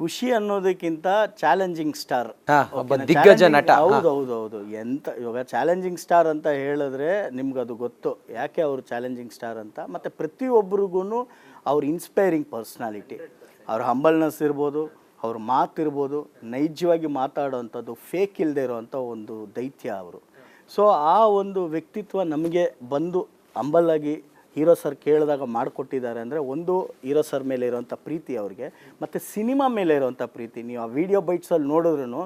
ಖುಷಿ ಅನ್ನೋದಕ್ಕಿಂತ ಚಾಲೆಂಜಿಂಗ್ ಸ್ಟಾರ್, ಒಬ್ಬ ದಿಗ್ಗಜ ನಟ. ಹೌದು. ಎಂತ ಇವಾಗ ಚಾಲೆಂಜಿಂಗ್ ಸ್ಟಾರ್ ಅಂತ ಹೇಳಿದ್ರೆ ನಿಮ್ಗೆ ಅದು ಗೊತ್ತು ಯಾಕೆ ಅವರು ಚಾಲೆಂಜಿಂಗ್ ಸ್ಟಾರ್ ಅಂತ. ಮತ್ತು ಪ್ರತಿಯೊಬ್ಬರಿಗೂ ಅವ್ರ ಇನ್ಸ್ಪೈರಿಂಗ್ ಪರ್ಸ್ನಾಲಿಟಿ, ಅವ್ರ ಹಂಬಲ್ನೆಸ್ ಇರ್ಬೋದು, ಅವ್ರ ಮಾತಿರ್ಬೋದು, ನೈಜವಾಗಿ ಮಾತಾಡೋವಂಥದ್ದು, ಫೇಕ್ ಇಲ್ಲದೆ ಇರೋವಂಥ ಒಂದು ದೈತ್ಯ ಅವರು. ಸೊ ಆ ಒಂದು ವ್ಯಕ್ತಿತ್ವ ನಮಗೆ ಬಂದು ಹಂಬಲಾಗಿ ಹೀರೋ ಸರ್ ಕೇಳಿದಾಗ ಮಾಡಿಕೊಟ್ಟಿದ್ದಾರೆ. ಅಂದರೆ ಒಂದು ಹೀರೋ ಸರ್ ಮೇಲೆ ಇರೋವಂಥ ಪ್ರೀತಿ ಅವ್ರಿಗೆ, ಮತ್ತು ಸಿನಿಮಾ ಮೇಲೆ ಇರೋವಂಥ ಪ್ರೀತಿ. ನೀವು ಆ ವಿಡಿಯೋ ಬೈಟ್ಸಲ್ಲಿ ನೋಡಿದ್ರೂ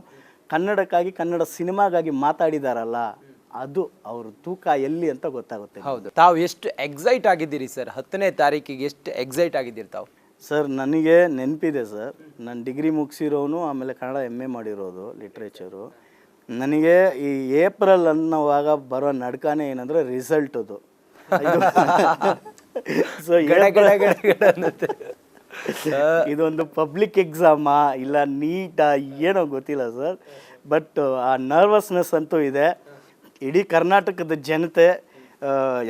ಕನ್ನಡಕ್ಕಾಗಿ, ಕನ್ನಡ ಸಿನಿಮಾಗಾಗಿ ಮಾತಾಡಿದಾರಲ್ಲ, ಅದು ಅವ್ರ ತೂಕ ಎಲ್ಲಿ ಅಂತ ಗೊತ್ತಾಗುತ್ತೆ. ಹೌದು. ತಾವು ಎಷ್ಟು ಎಕ್ಸೈಟ್ ಆಗಿದ್ದೀರಿ ಸರ್? 10ನೇ ತಾರೀಕಿಗೆ ಎಷ್ಟು ಎಕ್ಸೈಟ್ ಆಗಿದ್ದೀರಿ ತಾವು? ಸರ್ ನನಗೆ ನೆನಪಿದೆ ಸರ್, ನಾನು ಡಿಗ್ರಿ ಮುಗಿಸಿರೋನು, ಆಮೇಲೆ ಕನ್ನಡ MA ಮಾಡಿರೋದು ಲಿಟ್ರೇಚರು. ನನಗೆ ಈ ಏಪ್ರಿಲ್ ಅನ್ನೋವಾಗ ಬರೋ ನಡ್ಕಾನೆ ಏನಂದರೆ ರಿಸಲ್ಟ್ ಅದು. ಸೊ ಇದೊಂದು ಪಬ್ಲಿಕ್ ಎಕ್ಸಾಮಾ ಇಲ್ಲ ನೀಟಾ ಏನೋ ಗೊತ್ತಿಲ್ಲ ಸರ್, ಬಟ್ ಆ ನರ್ವಸ್ನೆಸ್ ಅಂತೂ ಇದೆ. ಇಡೀ ಕರ್ನಾಟಕದ ಜನತೆ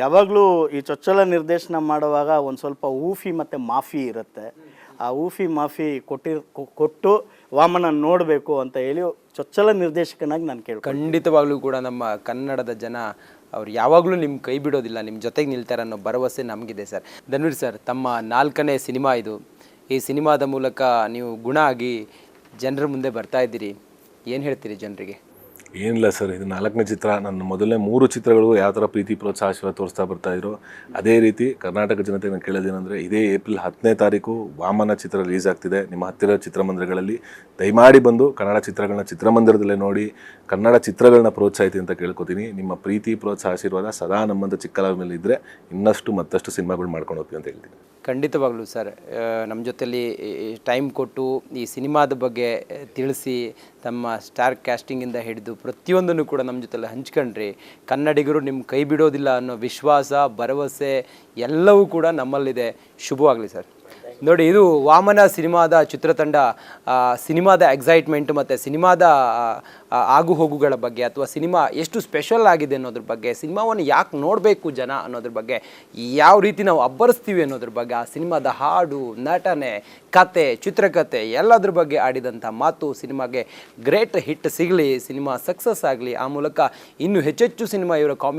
ಯಾವಾಗಲೂ ಈ ಚೊಚ್ಚಲ ನಿರ್ದೇಶನ ಮಾಡುವಾಗ ಒಂದು ಸ್ವಲ್ಪ ಊಫಿ ಮತ್ತು ಮಾಫಿ ಇರುತ್ತೆ. ಆ ಊಫಿ ಮಾಫಿ ಕೊಟ್ಟು ವಾಮನ ನೋಡಬೇಕು ಅಂತ ಹೇಳಿ ಚೊಚ್ಚಲ ನಿರ್ದೇಶಕನಾಗಿ ನಾನು ಖಂಡಿತವಾಗ್ಲೂ ಕೂಡ ನಮ್ಮ ಕನ್ನಡದ ಜನ ಅವ್ರು ಯಾವಾಗಲೂ ನಿಮ್ಮ ಕೈ ಬಿಡೋದಿಲ್ಲ, ನಿಮ್ಮ ಜೊತೆಗೆ ನಿಲ್ತಾರೆ ಅನ್ನೋ ಭರವಸೆ ನಮಗಿದೆ ಸರ್. ಧನ್ವೀರ್ ಸರ್, ತಮ್ಮ 4ನೇ ಸಿನಿಮಾ ಇದು. ಈ ಸಿನಿಮಾದ ಮೂಲಕ ನೀವು ಗುಣ ಆಗಿ ಜನರ ಮುಂದೆ ಬರ್ತಾ ಇದ್ದೀರಿ, ಏನು ಹೇಳ್ತೀರಿ ಜನರಿಗೆ? ಏನಿಲ್ಲ ಸರ್, ಇದು 4ನೇ ಚಿತ್ರ. ನನ್ನ ಮೊದಲನೇ 3 ಚಿತ್ರಗಳು ಯಾವ ಥರ ಪ್ರೀತಿ ಪ್ರೋತ್ಸಾಹ ಆಶೀರ್ವಾದ ತೋರಿಸ್ತಾ ಬರ್ತಾಯಿದ್ರು, ಅದೇ ರೀತಿ ಕರ್ನಾಟಕ ಜನತೆ ನಾನು ಕೇಳೋದೇನೆಂದರೆ, ಇದೇ ಏಪ್ರಿಲ್ 10ನೇ ತಾರೀಕು ವಾಮನ ಚಿತ್ರ ರಿಲೀಸ್ ಆಗ್ತಿದೆ. ನಿಮ್ಮ ಹತ್ತಿರ ಚಿತ್ರಮಂದಿರಗಳಲ್ಲಿ ದಯಮಾಡಿ ಬಂದು ಕನ್ನಡ ಚಿತ್ರಗಳನ್ನ ಚಿತ್ರಮಂದಿರದಲ್ಲೇ ನೋಡಿ ಕನ್ನಡ ಚಿತ್ರಗಳನ್ನ ಪ್ರೋತ್ಸಾಹಿಸಿ ಅಂತ ಕೇಳ್ಕೊತೀನಿ. ನಿಮ್ಮ ಪ್ರೀತಿ ಪ್ರೋತ್ಸಾಹ ಆಶೀರ್ವಾದ ಸದಾ ನಮ್ಮಂಥ ಚಿಕ್ಕಲ ಮೇಲೆ ಇದ್ದರೆ ಇನ್ನಷ್ಟು ಮತ್ತಷ್ಟು ಸಿನಿಮಾಗಳು ಮಾಡ್ಕೊಂಡು ಹೋಗ್ತೀವಿ ಅಂತ ಹೇಳ್ತೀನಿ. ಖಂಡಿತವಾಗ್ಲೂ ಸರ್, ನಮ್ಮ ಜೊತೆಲಿ ಟೈಮ್ ಕೊಟ್ಟು ಈ ಸಿನಿಮಾದ ಬಗ್ಗೆ ತಿಳಿಸಿ, ತಮ್ಮ ಸ್ಟಾರ್ ಕ್ಯಾಸ್ಟಿಂಗಿಂದ ಹಿಡಿದು ಪ್ರತಿಯೊಂದನ್ನು ಕೂಡ ನಮ್ಮ ಜೊತೆಲಿ ಹಂಚ್ಕೊಂಡ್ರಿ. ಕನ್ನಡಿಗರು ನಿಮ್ಮ ಕೈ ಬಿಡೋದಿಲ್ಲ ಅನ್ನೋ ವಿಶ್ವಾಸ, ಭರವಸೆ ಎಲ್ಲವೂ ಕೂಡ ನಮ್ಮಲ್ಲಿದೆ. ಶುಭವಾಗಲಿ ಸರ್. ನೋಡಿ, ಇದು ವಾಮನ ಸಿನಿಮಾದ ಚಿತ್ರತಂಡ ಸಿನಿಮಾದ ಎಕ್ಸೈಟ್ಮೆಂಟ್ ಮತ್ತು ಸಿನಿಮಾದ ಆಗು ಹೋಗುಗಳ ಬಗ್ಗೆ, ಅಥವಾ ಸಿನಿಮಾ ಎಷ್ಟು ಸ್ಪೆಷಲ್ ಆಗಿದೆ ಅನ್ನೋದ್ರ ಬಗ್ಗೆ, ಸಿನಿಮಾವನ್ನು ಯಾಕೆ ನೋಡಬೇಕು ಜನ ಅನ್ನೋದ್ರ ಬಗ್ಗೆ, ಯಾವ ರೀತಿ ನಾವು ಅಬ್ಬರಿಸ್ತೀವಿ ಅನ್ನೋದ್ರ ಬಗ್ಗೆ, ಆ ಸಿನಿಮಾದ ಹಾಡು, ನಟನೆ, ಕತೆ, ಚಿತ್ರಕಥೆ ಎಲ್ಲದ್ರ ಬಗ್ಗೆ ಆಡಿದಂಥ ಮಾತು, ಸಿನಿಮಾಗೆ ಗ್ರೇಟ್ ಹಿಟ್ ಸಿಗಲಿ, ಸಿನಿಮಾ ಸಕ್ಸಸ್ ಆಗಲಿ, ಆ ಮೂಲಕ ಇನ್ನೂ ಹೆಚ್ಚೆಚ್ಚು ಸಿನಿಮಾ ಇವರ